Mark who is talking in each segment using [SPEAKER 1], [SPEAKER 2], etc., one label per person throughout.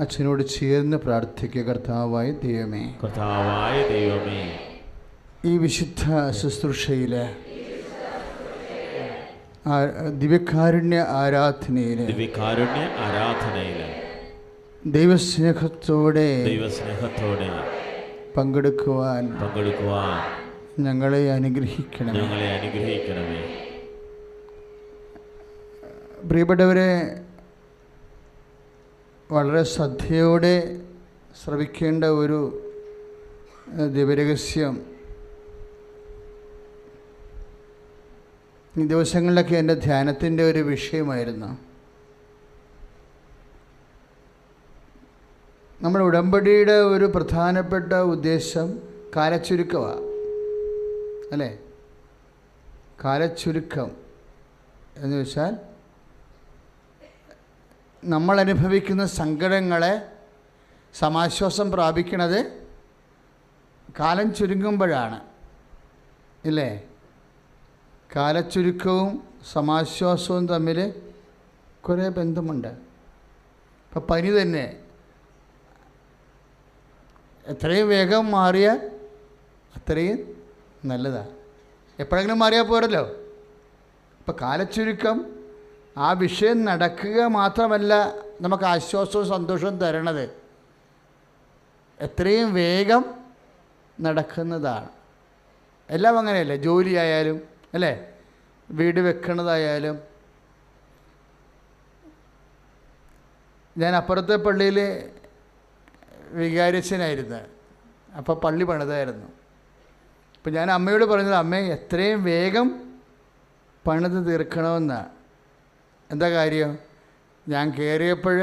[SPEAKER 1] അച്ഛനോട് ചേർന്ന് പ്രാർത്ഥിക്കുക. കർത്താവായ ദൈവമേ, ഈ വിശുദ്ധ ശുശ്രൂഷയിലെ ദിവ്യകാരുണ്യ ആരാധനയിലെ ദൈവസ്നേഹത്തോടെ പങ്കെടുക്കുവാൻ ഞങ്ങളെ അനുഗ്രഹിക്കണമേ. പ്രിയപ്പെട്ടവരെ, വളരെ ശ്രദ്ധയോടെ ശ്രവിക്കേണ്ട ഒരു ദിവ്യരഹസ്യം ഈ ദിവസങ്ങളിലൊക്കെ എൻ്റെ ധ്യാനത്തിൻ്റെ ഒരു വിഷയമായിരുന്നു. നമ്മുടെ ഉടമ്പടിയുടെ ഒരു പ്രധാനപ്പെട്ട ഉദ്ദേശം കാലച്ചുരുക്കമാണ്, അല്ലേ? കാലച്ചുരുക്കം എന്ന് വെച്ചാൽ നമ്മൾ അനുഭവിക്കുന്ന സങ്കടങ്ങളെ സമാശ്വാസം പ്രാപിക്കുന്നത് കാലം ചുരുങ്ങുമ്പോഴാണ്, ഇല്ലേ? കാലച്ചുരുക്കവും സമാശ്വാസവും തമ്മിൽ കുറേ ബന്ധമുണ്ട്. ഇപ്പം പനി തന്നെ എത്രയും വേഗം മാറിയാൽ അത്രയും നല്ലതാണ്. എപ്പോഴെങ്കിലും മാറിയാൽ പോരല്ലോ. ഇപ്പം കാലച്ചുരുക്കം ആ വിഷയം നടക്കുക മാത്രമല്ല നമുക്ക് ആശ്വാസവും സന്തോഷവും തരണത്, എത്രയും വേഗം നടക്കുന്നതാണ്. എല്ലാം അങ്ങനെയല്ലേ? ജോലിയായാലും, അല്ലേ? വീട് വെക്കണതായാലും. ഞാൻ അപ്പുറത്തെ പള്ളിയിൽ വികാരിച്ചനായിരുന്നു. അപ്പോൾ പള്ളി പണിതായിരുന്നു. അപ്പോൾ ഞാൻ അമ്മയോട് പറഞ്ഞത്, അമ്മേ എത്രയും വേഗം പണിത് തീർക്കണമെന്നാണ്. എന്താ കാര്യം? ഞാൻ കയറിയപ്പോൾ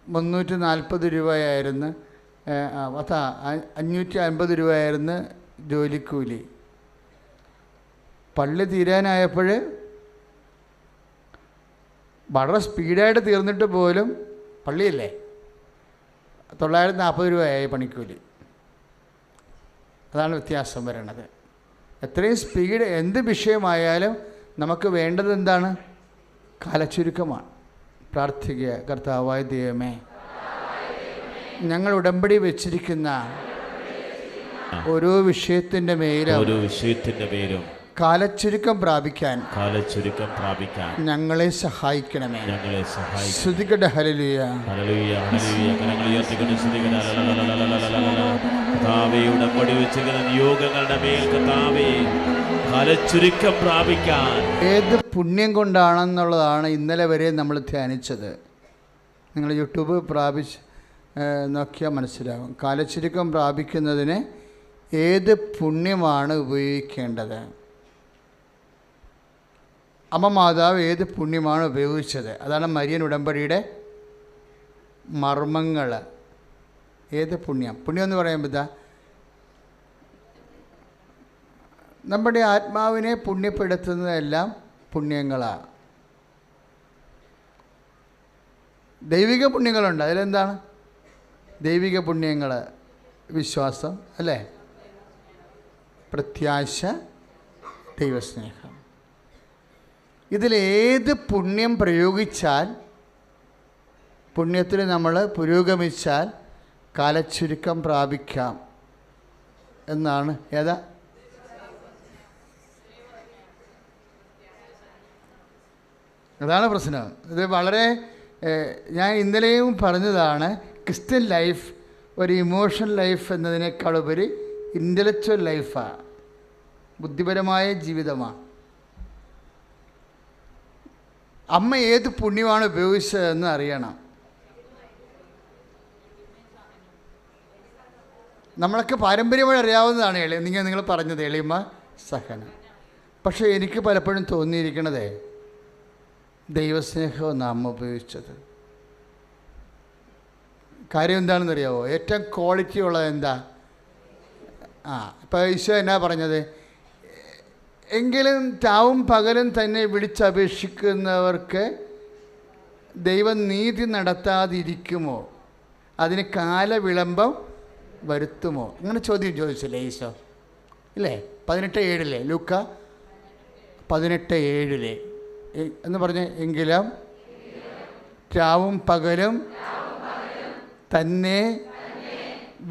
[SPEAKER 1] 340 രൂപയായിരുന്നു, 550 രൂപയായിരുന്നു ജോലിക്കൂലി. പള്ളി തീരാനായപ്പോൾ വളരെ സ്പീഡായിട്ട് തീർന്നിട്ട് പോലും പള്ളിയല്ലേ 940 രൂപയായി പണിക്കൂലി. അതാണ് വ്യത്യാസം വരണത്. എത്രയും സ്പീഡ് എന്ത് വിഷയമായാലും നമുക്ക് വേണ്ടത് എന്താണ്? കാലച്ചുരുക്കമാണ്. പ്രാർത്ഥിക്കുക. കർത്താവായ ദൈവമേ, ഞങ്ങൾ ഉടമ്പടി വെച്ചിരിക്കുന്ന ഓരോ വിഷയത്തിൻ്റെ മേലും കാലച്ചുരുക്കം പ്രാപിക്കാൻ ഞങ്ങളെ സഹായിക്കണമേ. ശ്രുതികട ഹല്ലേലൂയ.
[SPEAKER 2] ഉടമ്പടി വെച്ചിരിക്കുന്ന നിയോഗങ്ങളുടെ മേൽ കർത്താവേ കാലച്ചുരുക്കം പ്രാപിക്കാൻ.
[SPEAKER 1] ഏത് പുണ്യം കൊണ്ടാണെന്നുള്ളതാണ് ഇന്നലെ വരെ നമ്മൾ ധ്യാനിച്ചത്. നിങ്ങൾ യൂട്യൂബ് നോക്കിയാൽ മനസ്സിലാവും. കാലച്ചുരുക്കം പ്രാപിക്കുന്നതിന് ഏത് പുണ്യമാണ് ഉപയോഗിക്കേണ്ടത്? അമ്മ മാതാവ് ഏത് പുണ്യമാണ് ഉപയോഗിച്ചത്? അതാണ് മരിയൻ ഉടമ്പടിയുടെ മർമ്മങ്ങൾ. ഏത് പുണ്യം? പുണ്യം എന്ന് പറയുമ്പോൾ നമ്മുടെ ആത്മാവിനെ പുണ്യപ്പെടുത്തുന്നതെല്ലാം പുണ്യങ്ങളാണ്. ദൈവിക പുണ്യങ്ങളുണ്ട്. അതിലെന്താണ് ദൈവിക പുണ്യങ്ങൾ? വിശ്വാസം, അല്ലേ? പ്രത്യാശ, ദൈവസ്നേഹം. ഇതിലേത് പുണ്യം പ്രയോഗിച്ചാൽ, പുണ്യത്തിൽ നമ്മൾ പുരോഗമിച്ചാൽ കാലച്ചുരുക്കം പ്രാപിക്കാം എന്നാണ്. ഏതാ? അതാണ് പ്രശ്നം. ഇത് വളരെ ഞാൻ ഇന്നലെയും പറഞ്ഞതാണ്. ക്രിസ്ത്യൻ ലൈഫ് ഒരു ഇമോഷണൽ ലൈഫ് എന്നതിനേക്കാളുപരി ഇൻ്റലക്ച്വൽ ലൈഫാണ്, ബുദ്ധിപരമായ ജീവിതമാണ്. അമ്മ ഏത് പുണ്യമാണ് ഉപയോഗിച്ചതെന്ന് അറിയണം. നമ്മളൊക്കെ പാരമ്പര്യമായി അറിയാവുന്നതാണ് നിങ്ങൾ പറഞ്ഞത്, എളിമ, സഹനം. പക്ഷേ എനിക്ക് പലപ്പോഴും തോന്നിയിരിക്കണതേ ദൈവസ്നേഹവും നാം ഉപയോഗിച്ചത്. കാര്യം എന്താണെന്നറിയാവോ? ഏറ്റവും ക്വാളിറ്റി ഉള്ളത് എന്താ? ഇപ്പോൾ ഈശോ എന്നാ പറഞ്ഞത്? എങ്കിലും രാവും പകലും തന്നെ വിളിച്ചപേക്ഷിക്കുന്നവർക്ക് ദൈവം നീതി നടത്താതിരിക്കുമോ? അതിന് കാലവിളംബം വരുത്തുമോ? അങ്ങനെ ചോദ്യം ചോദിച്ചില്ലേ ഈശോ? ഇല്ലേ? 18:7 ലൂക്ക 18:7 എന്ന് പറഞ്ഞ്, എങ്കിലും രാവും പകലും തന്നെ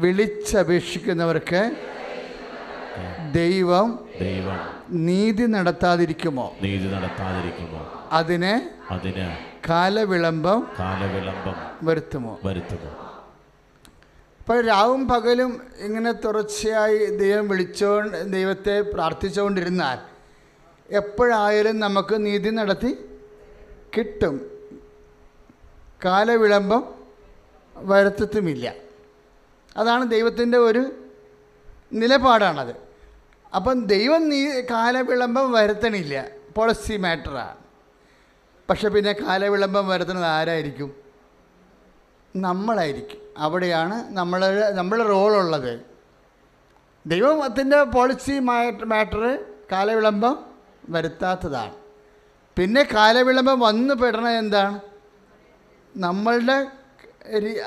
[SPEAKER 1] വിളിച്ചപേക്ഷിക്കുന്നവർക്ക് ദൈവം നീതി നടത്താതിരിക്കുമോ? അതിന് കാലവിളംബം വരുത്തുമോ? അപ്പോൾ രാവും പകലും ഇങ്ങനെ തുടർച്ചയായി ദൈവത്തെ പ്രാർത്ഥിച്ചുകൊണ്ടിരുന്നാൽ എപ്പോഴായാലും നമുക്ക് നീതി നടത്തി കിട്ടും. കാലവിളംബം വരുത്തത്തുമില്ല. അതാണ് ദൈവത്തിൻ്റെ ഒരു നിലപാടാണത്. അപ്പം ദൈവം കാലവിളംബം വരുത്തണില്ല, പോളിസി മാറ്ററാണ്. പക്ഷെ പിന്നെ കാലവിളംബം വരുത്തുന്നത് ആരായിരിക്കും? നമ്മളായിരിക്കും. അവിടെയാണ് നമ്മളുടെ റോളുള്ളത്. ദൈവത്തിൻ്റെ പോളിസി മാറ്റർ കാലവിളംബം വരുത്താത്തതാണ്. പിന്നെ കാലവിളംബം വന്നു പെടണത് എന്താണ്? നമ്മളുടെ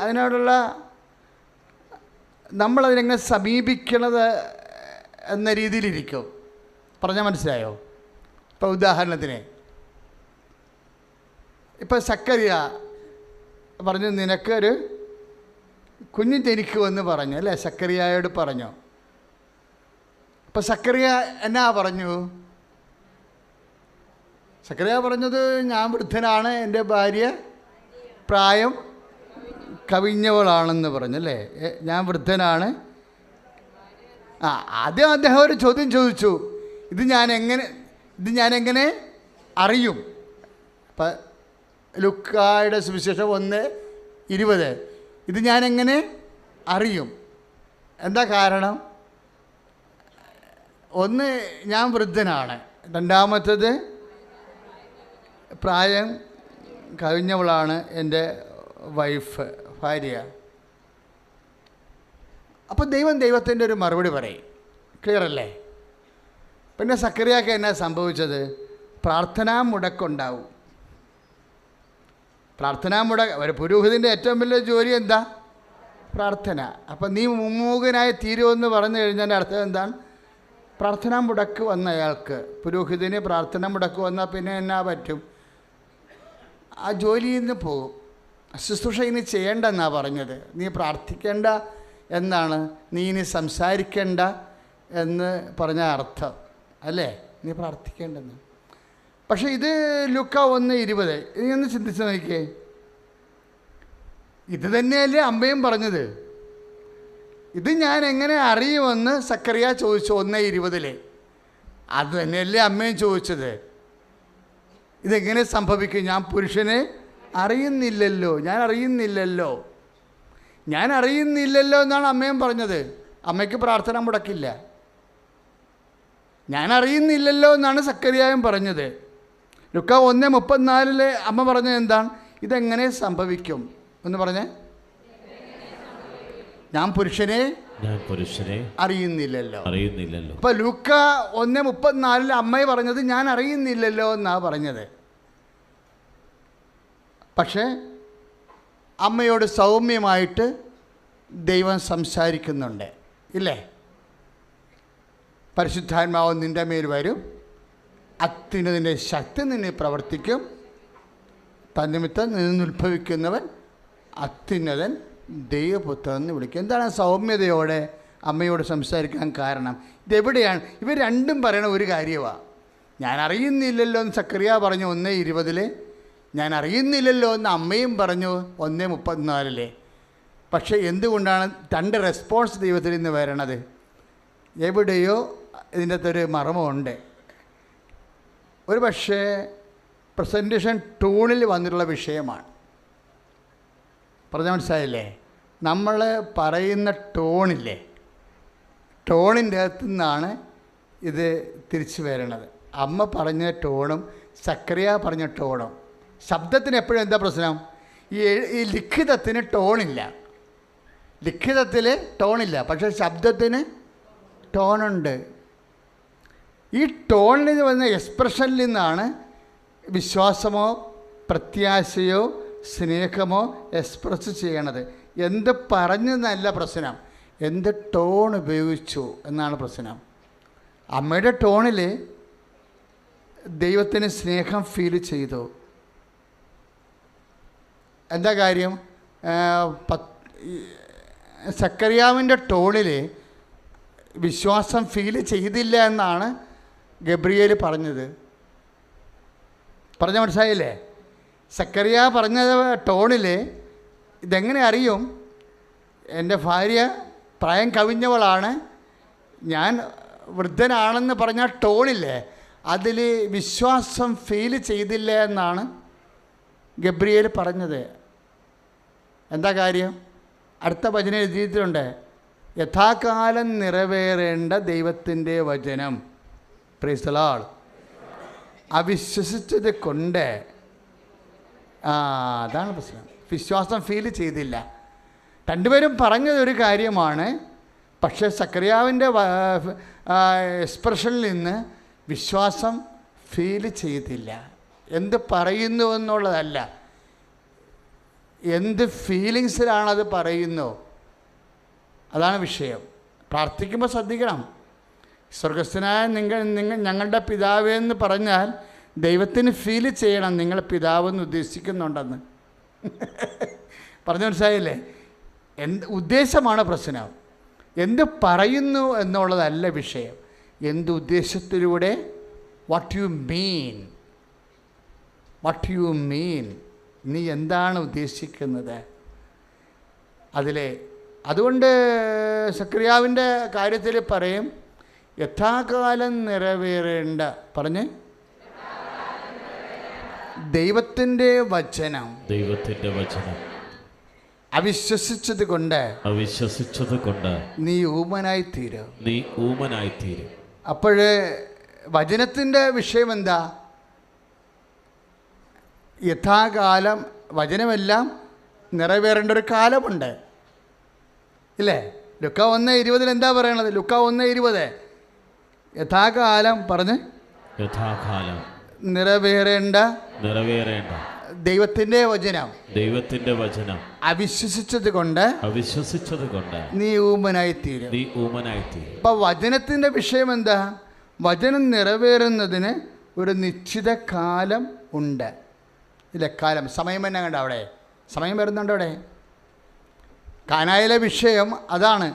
[SPEAKER 1] അതിനോടുള്ള നമ്മളതിനെങ്ങനെ സമീപിക്കണത് എന്ന രീതിയിലിരിക്കും. പറഞ്ഞാൽ മനസ്സിലായോ? ഇപ്പോൾ ഉദാഹരണത്തിന് ഇപ്പോൾ സക്കറിയ പറഞ്ഞു, നിനക്കൊരു കുഞ്ഞ് ജനിക്കുമെന്ന് പറഞ്ഞു അല്ലേ? സക്കറിയായോട് പറഞ്ഞു. അപ്പോൾ സക്കറിയ എന്നാ പറഞ്ഞു? സക്കറിയ പറഞ്ഞത്, ഞാൻ വൃദ്ധനാണ്, എൻ്റെ ഭാര്യ പ്രായം കവിഞ്ഞവളാണെന്ന് പറഞ്ഞു അല്ലേ? ഞാൻ വൃദ്ധനാണ്. ആദ്യം അദ്ദേഹം ഒരു ചോദ്യം ചോദിച്ചു, ഇത് ഞാനെങ്ങനെ അറിയും? അപ്പം ലുക്കായുടെ സുവിശേഷം 1:20, ഇത് ഞാനെങ്ങനെ അറിയും? എന്താ കാരണം? ഒന്ന്, ഞാൻ വൃദ്ധനാണ്. രണ്ടാമത്തത്, പ്രായം കവിഞ്ഞവളാണ് എൻ്റെ ഭാര്യ. അപ്പോൾ ദൈവത്തിൻ്റെ ഒരു മറുപടി പറയും. ക്ലിയർ അല്ലേ? പിന്നെ സക്കറിയാക്ക് എന്നാ സംഭവിച്ചത്? പ്രാർത്ഥനാ മുടക്കുണ്ടാവും. ഒരു പുരോഹിതൻ്റെ ഏറ്റവും വലിയ ജോലി എന്താ? പ്രാർത്ഥന. അപ്പം നീ മുമ്മൂകനായി തീരുമെന്ന് പറഞ്ഞു കഴിഞ്ഞാൽ അർത്ഥം എന്താണ്? പ്രാർത്ഥനാ മുടക്ക് വന്ന അയാൾക്ക്, പുരോഹിതന് പ്രാർത്ഥന മുടക്ക് വന്നാൽ പിന്നെ എന്നാ പറ്റും? ആ ജോലിയിൽ നിന്ന് പോകും. ശുശ്രൂഷ ഇനി ചെയ്യേണ്ടെന്നാണ് പറഞ്ഞത്. നീ പ്രാർത്ഥിക്കേണ്ട എന്നാണ്, നീ ഇനി സംസാരിക്കേണ്ട എന്ന് പറഞ്ഞ അർത്ഥം അല്ലേ? നീ പ്രാർത്ഥിക്കേണ്ടെന്ന്. പക്ഷേ ഇത് ലുക്ക 1:20, ഇനി ഒന്ന് ചിന്തിച്ച് നോക്കിയേ. ഇത് തന്നെയല്ലേ അമ്മയും പറഞ്ഞത്? ഇത് ഞാൻ എങ്ങനെ അറിയുമെന്ന് സക്കറിയ ചോദിച്ചു 1:20. അത് തന്നെയല്ലേ അമ്മയും ചോദിച്ചത്? ഇതെങ്ങനെ സംഭവിക്കും? ഞാൻ പുരുഷനെ അറിയുന്നില്ലല്ലോ, ഞാൻ അറിയുന്നില്ലല്ലോ എന്നാണ് അമ്മയും പറഞ്ഞത്. അമ്മയ്ക്ക് പ്രാർത്ഥന മുടക്കില്ല. ഞാൻ അറിയുന്നില്ലല്ലോ എന്നാണ് സക്കറിയായും പറഞ്ഞത്. ലുക്ക 1:34 അമ്മ പറഞ്ഞത് എന്താണ്? ഇതെങ്ങനെ സംഭവിക്കും എന്ന് പറഞ്ഞേ. ഞാൻ പുരുഷനെ അറിയുന്നില്ലല്ലോ. അപ്പൊ ലുക്ക 1:34 അമ്മയെ പറഞ്ഞത് ഞാൻ അറിയുന്നില്ലല്ലോ എന്നാ പറഞ്ഞത്. പക്ഷേ അമ്മയോട് സൗമ്യമായിട്ട് ദൈവം സംസാരിക്കുന്നുണ്ട് ഇല്ലേ? പരിശുദ്ധാത്മാവ് നിൻ്റെ മേൽ വരും, അത്യുന്നതിൻ്റെ ശക്തി നിന്നെ പ്രവർത്തിക്കും, തന്നിമിത്തം നിന്നുദ്ഭവിക്കുന്നവൻ അത്യുന്നതൻ ദൈവപുത്രൻ എന്ന് വിളിക്കും. എന്താണ് സൗമ്യതയോടെ അമ്മയോട് സംസാരിക്കാൻ കാരണം? ഇതെവിടെയാണ്? ഇവർ രണ്ടും പറയണ ഒരു കാര്യമാണ്. ഞാൻ അറിയുന്നില്ലല്ലോ എന്ന് സക്കറിയ പറഞ്ഞു 1:20. ഞാൻ അറിയുന്നില്ലല്ലോ എന്ന് അമ്മയും പറഞ്ഞു 1:34. പക്ഷേ എന്തുകൊണ്ടാണ് രണ്ട് റെസ്പോൺസ് ദൈവത്തിൽ നിന്ന് വരണത്? എവിടെയോ ഇതിൻ്റെ അകത്തൊരു മർമ്മമുണ്ട്. ഒരു പക്ഷേ പ്രസൻറ്റേഷൻ ടൂണിൽ വന്നിട്ടുള്ള വിഷയമാണ്. പറഞ്ഞാൽ മനസ്സിലായില്ലേ? നമ്മൾ പറയുന്ന ടോണില്ലേ, ടോണിൻ്റെ അകത്തു നിന്നാണ് ഇത് തിരിച്ചു വരണത്. അമ്മ പറഞ്ഞ ടോണും സക്കറിയ പറഞ്ഞ ടോണും. ശബ്ദത്തിന് എപ്പോഴും എന്താ പ്രശ്നം? ഈ ലിഖിതത്തിന് ടോണില്ല. ലിഖിതത്തിൽ ടോണില്ല, പക്ഷേ ശബ്ദത്തിന് ടോണുണ്ട്. ഈ ടോണിൽ വന്ന എക്സ്പ്രഷനിൽ നിന്നാണ് വിശ്വാസമോ പ്രത്യാശയോ സ്നേഹമോ എക്സ്പ്രസ് ചെയ്യണത്. എന്ത് പറഞ്ഞെന്നല്ല പ്രശ്നം, എന്ത് ടോൺ ഉപയോഗിച്ചു എന്നാണ് പ്രശ്നം. അമ്മയുടെ ടോണിൽ ദൈവത്തിന് സ്നേഹം ഫീൽ ചെയ്തു. എന്താ കാര്യം? സക്കറിയാവിൻ്റെ ടോണിൽ വിശ്വാസം ഫീൽ ചെയ്തില്ല എന്നാണ് ഗബ്രിയേൽ പറഞ്ഞത്. പറഞ്ഞ മനസ്സിലായില്ലേ? സക്കറിയ പറഞ്ഞ ടോണിൽ ഇതെങ്ങനെ അറിയും? എൻ്റെ ഭാര്യ പ്രായം കവിഞ്ഞവളാണ്, ഞാൻ വൃദ്ധനാണെന്ന് പറഞ്ഞ ടോണില്ലേ, അതിൽ വിശ്വാസം ഫീൽ ചെയ്തില്ല എന്നാണ് ഗബ്രിയേൽ പറഞ്ഞത്. എന്താ കാര്യം? അടുത്ത വചനം എഴുതിയിട്ടുണ്ട്, യഥാകാലം നിറവേറേണ്ട ദൈവത്തിൻ്റെ വചനം. Price the Lord. അവിശ്വസിച്ചത് കൊണ്ട് അതാണ് പ്രശ്നം. വിശ്വാസം ഫീൽ ചെയ്തില്ല. രണ്ടുപേരും പറഞ്ഞതൊരു കാര്യമാണ്, പക്ഷേ സക്കറിയാവിൻ്റെ എക്സ്പ്രഷനിൽ നിന്ന് വിശ്വാസം ഫീൽ ചെയ്തില്ല. എന്ത് പറയുന്നു എന്നുള്ളതല്ല, എന്ത് ഫീലിങ്സിലാണത് പറയുന്നു, അതാണ് വിഷയം. പ്രാർത്ഥിക്കുമ്പോൾ ശ്രദ്ധിക്കണം. സ്വർഗസ്ഥനായ ഞങ്ങളുടെ പിതാവേ എന്ന് പറഞ്ഞാൽ ദൈവത്തിന് ഫീൽ ചെയ്യണം നിങ്ങൾ പിതാവെന്ന് ഉദ്ദേശിക്കുന്നുണ്ടെന്ന്. പറഞ്ഞു മനസ്സിലായില്ലേ? എന്ത് ഉദ്ദേശമാണ് പ്രശ്നം, എന്ത് പറയുന്നു എന്നുള്ളതല്ല വിഷയം, എന്ത് ഉദ്ദേശത്തിലൂടെ, വാട്ട് യു മീൻ, നീ എന്താണ് ഉദ്ദേശിക്കുന്നത് അതിലെ. അതുകൊണ്ട് സക്കറിയാവിൻ്റെ കാര്യത്തിൽ പറയും, യഥാകാലം നിറവേറേണ്ട പറഞ്ഞ് ദൈവത്തിൻ്റെ വചനം അവിശ്വസിച്ചത് കൊണ്ട് നീ ഊമനായിത്തീരും. അപ്പോൾ വചനത്തിൻ്റെ വിഷയം എന്താ? യഥാകാലം വചനമെല്ലാം നിറവേറേണ്ട ഒരു കാലമുണ്ട്, ഇല്ലേ? ലുക്ക 1:20 എന്താ പറയണത്? ലുക്ക 1:20 യഥാകാലം പറഞ്ഞ് നിറവേറേണ്ട ദൈവത്തിൻ്റെ വചനം അവിശ്വസിച്ചത് കൊണ്ട് നീ ഊമനായിത്തീരും. അപ്പൊ വചനത്തിൻ്റെ വിഷയം എന്താ? വചനം നിറവേറുന്നതിന് ഒരു നിശ്ചിത കാലം ഉണ്ട്, ഇല്ല? കാലം, സമയം തന്നെ കണ്ട അവിടെ സമയം വരുന്നുണ്ട്. അവിടെ കാനായിലെ വിഷയം അതാണ്,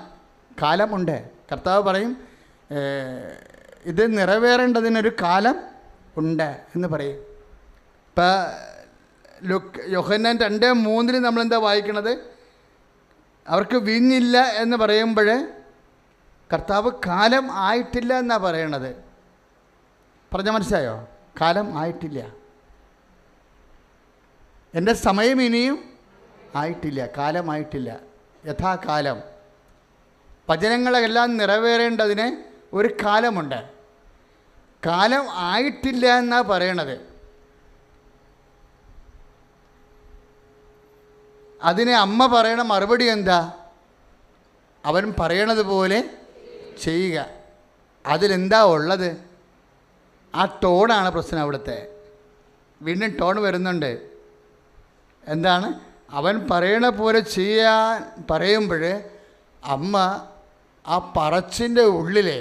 [SPEAKER 1] കാലമുണ്ട്. കർത്താവ് പറയും ഇത് നിറവേറേണ്ടതിനൊരു കാലം ഉണ്ട് എന്ന് പറയും. ഇപ്പം യോഹന്നാൻ 2:3 നമ്മളെന്താ വായിക്കണത്? അവർക്ക് വീഞ്ഞില്ല എന്ന് പറയുമ്പോൾ കർത്താവ് കാലം ആയിട്ടില്ല എന്നാണ് പറയണത്. പറഞ്ഞാൽ മനസ്സിലായോ? കാലം ആയിട്ടില്ല, എൻ്റെ സമയം ഇനിയും ആയിട്ടില്ല, കാലമായിട്ടില്ല. യഥാകാലം വചനങ്ങളെല്ലാം നിറവേറേണ്ടതിന് ഒരു കാലമുണ്ട്, കാലം ആയിട്ടില്ല എന്നാണ് പറയണത്. അതിന് അമ്മ പറയണ മറുപടി എന്താ? അവൻ പറയണത് പോലെ ചെയ്യുക. അതിലെന്താ ഉള്ളത്? ആ ടോണാണ് പ്രശ്നം അവിടുത്തെ. വീണ്ടും ടോൺ വരുന്നുണ്ട്. എന്താണ്? അവൻ പറയണ പോലെ ചെയ്യാൻ പറയുമ്പോൾ അമ്മ ആ പറച്ചിൻ്റെ ഉള്ളിലെ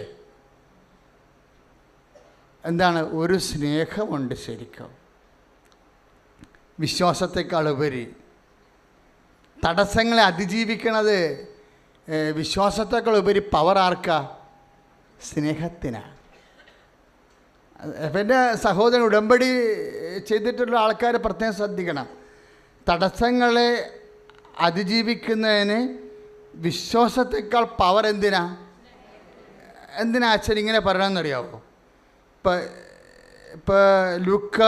[SPEAKER 1] എന്താണ്? ഒരു സ്നേഹമുണ്ട് ശരിക്കും, വിശ്വാസത്തെക്കാൾ ഉപരി. തടസ്സങ്ങളെ അതിജീവിക്കണത് വിശ്വാസത്തെക്കാൾ ഉപരി പവർ ആർക്കാ? സ്നേഹത്തിനാണ്. അപ്പം എൻ്റെ സഹോദരൻ ഉടമ്പടി ചെയ്തിട്ടുള്ള ആൾക്കാർ പ്രത്യേകം ശ്രദ്ധിക്കണം. തടസ്സങ്ങളെ അതിജീവിക്കുന്നതിന് വിശ്വാസത്തെക്കാൾ പവർ എന്തിനാ അച്ഛൻ ഇങ്ങനെ പറയണമെന്നറിയാവോ? ഇപ്പോൾ ലൂക്ക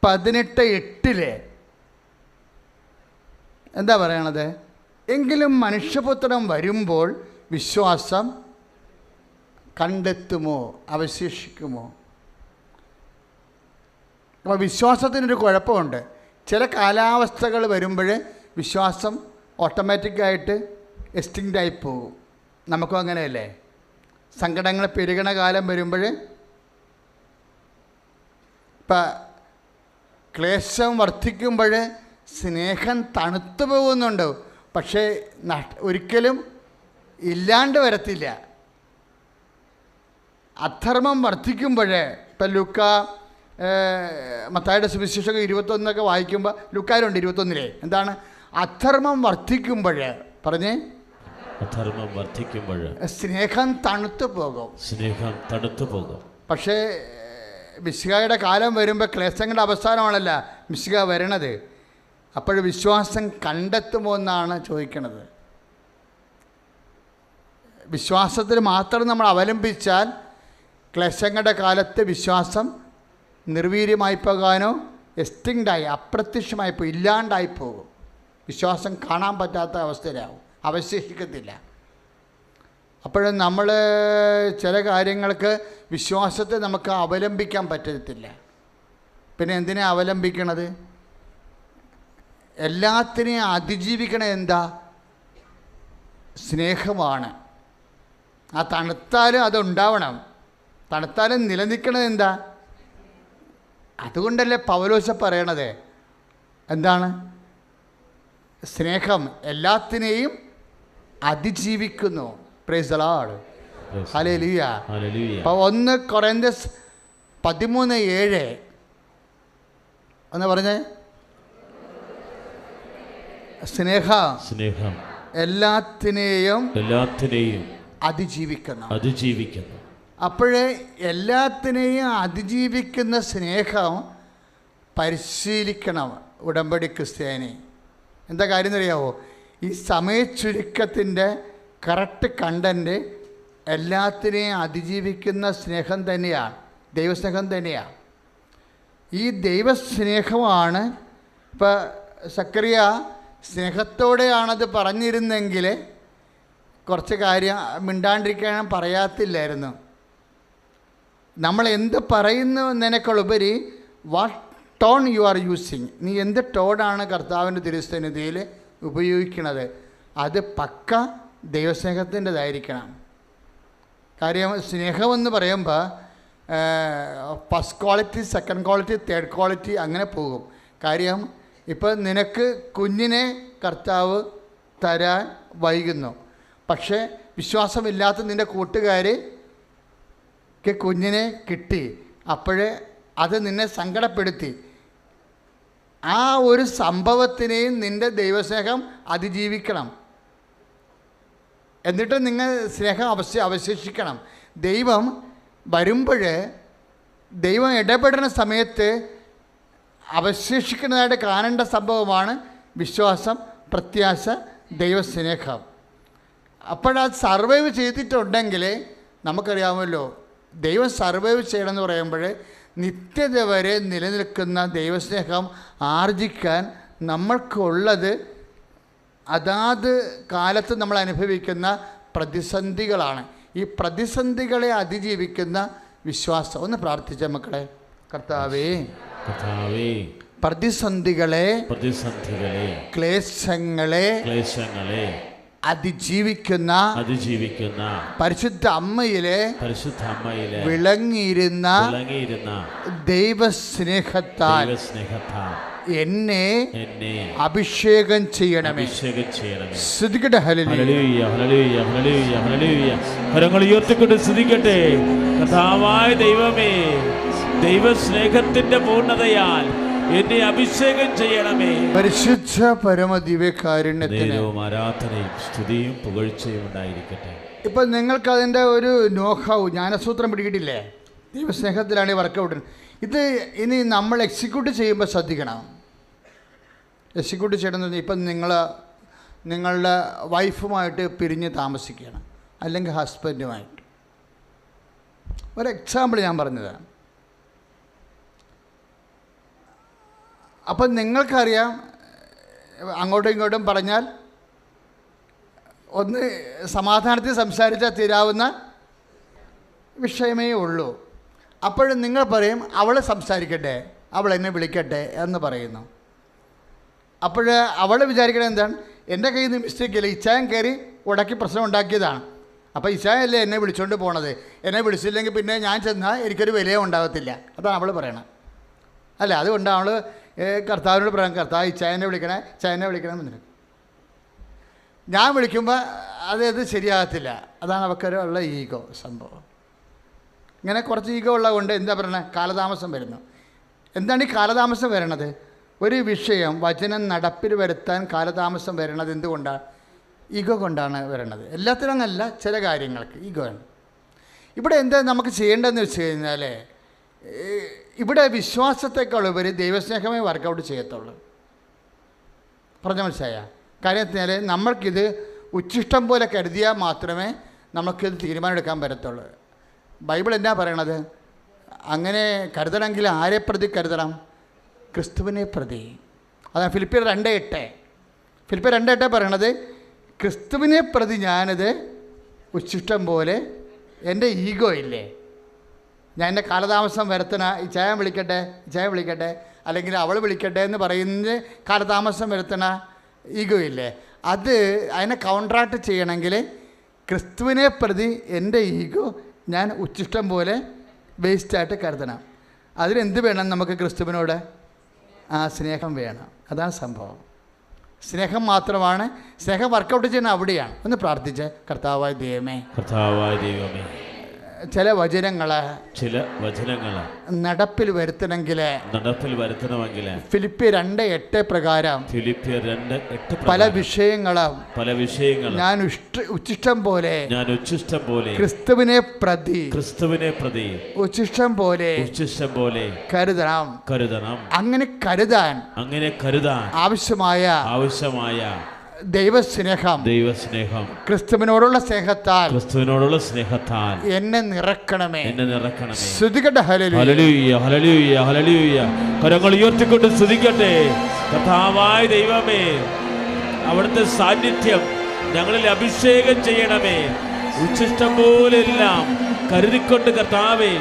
[SPEAKER 1] 18:8 എന്താ പറയണത്? എങ്കിലും മനുഷ്യപുത്രൻ വരുമ്പോൾ വിശ്വാസം കണ്ടെത്തുമോ, അവശേഷിക്കുമോ? അപ്പോൾ വിശ്വാസത്തിനൊരു കുഴപ്പമുണ്ട്. ചില കാലാവസ്ഥകൾ വരുമ്പോൾ വിശ്വാസം ഓട്ടോമാറ്റിക്കായിട്ട് എക്സ്റ്റിങ്ക്റ്റായി പോകും. നമുക്കും അങ്ങനെയല്ലേ? സങ്കടങ്ങൾ പെരുകണ കാലം വരുമ്പോൾ, ഇപ്പം ക്ലേശം വർദ്ധിക്കുമ്പോൾ സ്നേഹം തണുത്തു പോകുന്നുണ്ട്, പക്ഷേ ഒരിക്കലും ഇല്ലാണ്ട് വരത്തില്ല. അധർമ്മം വർദ്ധിക്കുമ്പോൾ, ഇപ്പം ലൂക്ക മത്തായിയുടെ സുവിശേഷം 21 വായിക്കുമ്പോൾ, ലുക്കായിലുണ്ട് 21 എന്താണ്? അധർമ്മം വർദ്ധിക്കുമ്പോൾ, പറഞ്ഞേ,
[SPEAKER 2] അധർമ്മം വർദ്ധിക്കുമ്പോൾ
[SPEAKER 1] സ്നേഹം തണുത്തു പോകും.
[SPEAKER 2] സ്നേഹം തണുത്തു പോകും.
[SPEAKER 1] പക്ഷേ മിശിഹായുടെ കാലം വരുമ്പോൾ ക്ലേശങ്ങളുടെ അവസാനമാണല്ല മിശിഹ വരണത്. അപ്പോൾ വിശ്വാസം കണ്ടെത്തുമോ എന്നാണ് ചോദിക്കണത്. വിശ്വാസത്തിൽ മാത്രം നമ്മൾ അവലംബിച്ചാൽ ക്ലേശങ്ങളുടെ കാലത്ത് വിശ്വാസം നിർവീര്യമായി പോകാനോ എക്സ്റ്റിങ്ക്റ്റായി അപ്രത്യക്ഷമായി പോകും, ഇല്ലാണ്ടായി പോകും. വിശ്വാസം കാണാൻ പറ്റാത്ത അവസ്ഥയിലാവും, അവശേഷിക്കത്തില്ല. അപ്പോഴും നമ്മൾ ചില കാര്യങ്ങൾക്ക് വിശ്വാസത്തെ നമുക്ക് അവലംബിക്കാൻ പറ്റത്തില്ല. പിന്നെ എന്തിനാ അവലംബിക്കണത്? എല്ലാത്തിനെയും അതിജീവിക്കണത് എന്താ? സ്നേഹമാണ്. ആ തണുത്താലും അതുണ്ടാവണം. തണുത്താലും നിലനിൽക്കണത് എന്താ? അതുകൊണ്ടല്ലേ പൗലോസ് പറയണത് എന്താണ്? സ്നേഹം എല്ലാത്തിനെയും അതിജീവിക്കുന്നു. Praise the lord. ഹല്ലേലൂയ. അപ്പോൾ 1 കൊരിന്ത്യസ് 13:7 ഒന്ന് പറഞ്ഞേ. സ്നേഹം എല്ലാത്തിനെയും അതിജീവിക്കുന്നു. അപ്പോഴേ എല്ലാത്തിനെയും അതിജീവിക്കുന്ന സ്നേഹം പരിശീലിക്കണം ഉടമ്പടി ക്രിസ്ത്യാനി. എന്താ കാര്യം എന്നറിയാമോ? ഈ സമയച്ചുരുക്കത്തിൻ്റെ കറക്റ്റ് കണ്ടൻറ്റ് എല്ലാത്തിനെയും അതിജീവിക്കുന്ന സ്നേഹം തന്നെയാണ്, ദൈവസ്നേഹം തന്നെയാണ്. ഈ ദൈവസ്നേഹമാണ്. ഇപ്പോൾ സക്കറിയ സ്നേഹത്തോടെയാണത് പറഞ്ഞിരുന്നെങ്കിൽ കുറച്ച് കാര്യം മിണ്ടാണ്ടിരിക്കാൻ പറയാത്തില്ലായിരുന്നു. നമ്മൾ എന്ത് പറയുന്നു എന്നതിനേക്കാളുപരി what tone you are using, നീ എന്ത് ടോണാണ് കർത്താവിൻ്റെ തിരുസന്നിധിയിൽ ഉപയോഗിക്കുന്നത്, അത് പക്ക ദൈവസ്നേഹത്തിൻ്റെതായിരിക്കണം. കാര്യം സ്നേഹമെന്ന് പറയുമ്പോൾ first quality, second quality, third quality അങ്ങനെ പോകും. കാര്യം ഇപ്പം നിനക്ക് കുഞ്ഞിനെ കർത്താവ് തരാൻ വൈകുന്നു, പക്ഷേ വിശ്വാസമില്ലാത്ത നിൻ്റെ കൂട്ടുകാർക്ക് കുഞ്ഞിനെ കിട്ടി, അപ്പോഴേ അത് നിന്നെ സങ്കടപ്പെടുത്തി. ആ ഒരു സംഭവത്തിനെയും നിൻ്റെ ദൈവസ്നേഹം അതിജീവിക്കണം. എന്നിട്ട് നിങ്ങൾ സ്നേഹം അവശേഷിക്കണം. ദൈവം വരുമ്പോൾ, ദൈവം ഇടപെടുന്ന സമയത്ത് അവശേഷിക്കുന്നതായിട്ട് കാണേണ്ട സംഭവമാണ് വിശ്വാസം, പ്രത്യാശ, ദൈവസ്നേഹം. അപ്പോഴത് സർവൈവ് ചെയ്തിട്ടുണ്ടെങ്കിൽ നമുക്കറിയാമല്ലോ, ദൈവം സർവൈവ് ചെയ്യണമെന്ന് പറയുമ്പോൾ നിത്യത വരെ നിലനിൽക്കുന്ന ദൈവസ്നേഹം ആർജിക്കാൻ നമ്മൾക്കുള്ളത് അതാത് കാലത്ത് നമ്മൾ അനുഭവിക്കുന്ന പ്രതിസന്ധികളാണ്. ഈ പ്രതിസന്ധികളെ അതിജീവിക്കുന്ന വിശ്വാസം. ഒന്ന് പ്രാർത്ഥിച്ച മക്കളെ. കർത്താവേ, പ്രതിസന്ധികളെ, ക്ലേശങ്ങളെ അതിജീവിക്കുന്ന പരിശുദ്ധ അമ്മയിലെ വിളങ്ങിയിരുന്ന ദൈവസ്നേഹത്താൽ എന്നെ അഭിഷേകം ചെയ്യണമേ. സ്തുതിക്കട്ടെ. Hallelujah,
[SPEAKER 2] hallelujah, hallelujah, hallelujah. കരങ്ങൾ ഉയർത്തിക്കൊണ്ട് സ്തുതിക്കട്ടെ. കർത്താവായ ദൈവമേ, ദൈവസ്നേഹത്തിന്റെ പൂർണ്ണതയാൽ എന്നെ അഭിഷേകം ചെയ്യണമേ.
[SPEAKER 1] പരിശുദ്ധ പരമദിവ്യകാരുണ്യത്തിന്
[SPEAKER 2] ആരാധനയും സ്തുതിയും പുകഴ്ചയും ഉണ്ടായിരിക്കട്ടെ.
[SPEAKER 1] ഇപ്പം നിങ്ങൾക്ക് അതിൻ്റെ ഒരു നോഹൗ, ജ്ഞാനസൂത്രം പിടികിട്ടില്ലേ? ദൈവസ്നേഹത്തിലാണ് ഈ വർക്കൗട്ട്. ഇത് ഇനി നമ്മൾ എക്സിക്യൂട്ട് ചെയ്യുമ്പോൾ ശ്രദ്ധിക്കണം. എക്സിക്യൂട്ട് ചെയ്യണമെന്ന് ഇപ്പം നിങ്ങളുടെ വൈഫുമായിട്ട് പിരിഞ്ഞ് താമസിക്കുകയാണ്, അല്ലെങ്കിൽ ഹസ്ബൻഡുമായിട്ട്. ഒരു എക്സാമ്പിൾ ഞാൻ പറഞ്ഞതാണ്. അപ്പം നിങ്ങൾക്കറിയാം, അങ്ങോട്ടും ഇങ്ങോട്ടും പറഞ്ഞാൽ ഒന്ന് സമാധാനത്തിൽ സംസാരിച്ചാൽ തീരാവുന്ന വിഷയമേ ഉള്ളൂ. അപ്പോഴും നിങ്ങൾ പറയും അവൾ സംസാരിക്കട്ടെ, അവൾ എന്നെ വിളിക്കട്ടെ എന്ന് പറയുന്നു. അപ്പോൾ അവൾ വിചാരിക്കണത് എന്താണ്? എൻ്റെ കയ്യിൽ നിന്ന് മിസ്റ്റേക്കില്ല, ഇച്ചായൻ കയറി ഉടക്കി പ്രശ്നം ഉണ്ടാക്കിയതാണ്. അപ്പോൾ ഇച്ചായല്ലേ എന്നെ വിളിച്ചുകൊണ്ട് പോണത്, എന്നെ വിളിച്ചില്ലെങ്കിൽ പിന്നെ ഞാൻ ചെന്നാൽ എനിക്കൊരു വിലയും ഉണ്ടാകത്തില്ല. അതാണ് അവൾ പറയണത്. അല്ല, അതുകൊണ്ടാണ് അവൾ കർത്താവിനോട് പറയാം, കർത്താവ് ഇച്ചായനെ വിളിക്കണേ, ഇച്ചായനെ വിളിക്കണം എന്നിട്ട് ഞാൻ വിളിക്കുമ്പോൾ അത് ശരിയാകത്തില്ല. അതാണ് അവൾക്കൊരുള്ള ഈഗോ സംഭവം. ഇങ്ങനെ കുറച്ച് ഈഗോ ഉള്ളത് കൊണ്ട് എന്താ പറയണേ, കാലതാമസം വരുന്നു. എന്താണ് ഈ കാലതാമസം വരണത്? ഒരു വിഷയം വചനം നടപ്പിൽ വരുത്താൻ കാലതാമസം വരണത് എന്തുകൊണ്ടാണ്? ഈഗോ കൊണ്ടാണ് വരണത്. എല്ലാത്തിനും അങ്ങല്ല, ചില കാര്യങ്ങൾക്ക് ഈഗോ ആണ്. ഇവിടെ എന്താ നമുക്ക് ചെയ്യേണ്ടതെന്ന് വെച്ച് കഴിഞ്ഞാൽ, ഇവിടെ വിശ്വാസത്തെക്കാൾ ഉപരി ദൈവസ്നേഹമേ വർക്കൗട്ട് ചെയ്യത്തുള്ളൂ. പറഞ്ഞ മനസ്സിലായ കാര്യത്തിനാൽ നമ്മൾക്കിത് ഉച്ഛിഷ്ടം പോലെ കരുതിയാൽ മാത്രമേ നമുക്കിത് തീരുമാനമെടുക്കാൻ പറ്റത്തുള്ളൂ. ബൈബിൾ എന്നാ പറയണത്? അങ്ങനെ കരുതണമെങ്കിൽ ആരെ പ്രതി കരുതണം? ക്രിസ്തുവിനെ പ്രതി. അതാണ് ഫിലിപ്പിയർ 2:8 പറയണത്, ക്രിസ്തുവിനെ പ്രതി ഞാനത് ഉച്ഛിഷ്ടം പോലെ, എൻ്റെ ഈഗോ ഇല്ലേ, ഞാൻ എൻ്റെ കാലതാമസം വരുത്തണ, ഈ ചായ വിളിക്കട്ടെ അല്ലെങ്കിൽ അവൾ വിളിക്കട്ടെ എന്ന് പറയുന്നത് കാലതാമസം വരുത്തണ ഈഗോ ഇല്ലേ, അതിനെ കൗൺട്രാക്ട് ചെയ്യണമെങ്കിൽ ക്രിസ്തുവിനെ പ്രതി എൻ്റെ ഈഗോ ഞാൻ ഉച്ഛിഷ്ടം പോലെ വേസ്റ്റായിട്ട് കരുതണം. അതിനെന്ത് വേണം? നമുക്ക് ക്രിസ്തുവിനോട് സ്നേഹം വേണം. അതാണ് സംഭവം. സ്നേഹം മാത്രമാണ്. സ്നേഹം വർക്കൗട്ട് ചെയ്യുന്നത് അവിടെയാണ്. ഒന്ന് പ്രാർത്ഥിച്ച്, കർത്താവായ ദൈവമേ, ചില വചനങ്ങൾ നടപ്പിൽ വരുത്തണമെങ്കിൽ ഫിലിപ്പിയർ 2:8 പ്രകാരം പല വിഷയങ്ങളും ഞാൻ ഉച്ഛിഷ്ടം പോലെ ക്രിസ്തുവിനെ പ്രതി ഉച്ഛിഷ്ടം പോലെ കരുതണം. അങ്ങനെ കരുതാൻ ആവശ്യമായ ദൈവസ്നേഹം ക്രിസ്തുവിനോടുള്ള സ്നേഹത്താൽ എന്നെ നിറക്കണമേ. സ്തുതിക്കട്ടെ.
[SPEAKER 2] Hallelujah, hallelujah, hallelujah. കരങ്ങൾ ഉയർത്തിക്കൊണ്ട് സ്തുതിക്കട്ടെ. കർത്താവായ ദൈവമേ, അവിടുത്തെ സാന്നിധ്യം ഞങ്ങളിൽ അഭിഷേകം ചെയ്യണമേ. ഉച്ഛിഷ്ടം പോലെല്ലാം കരുതിക്കൊണ്ട് കർത്താവേ,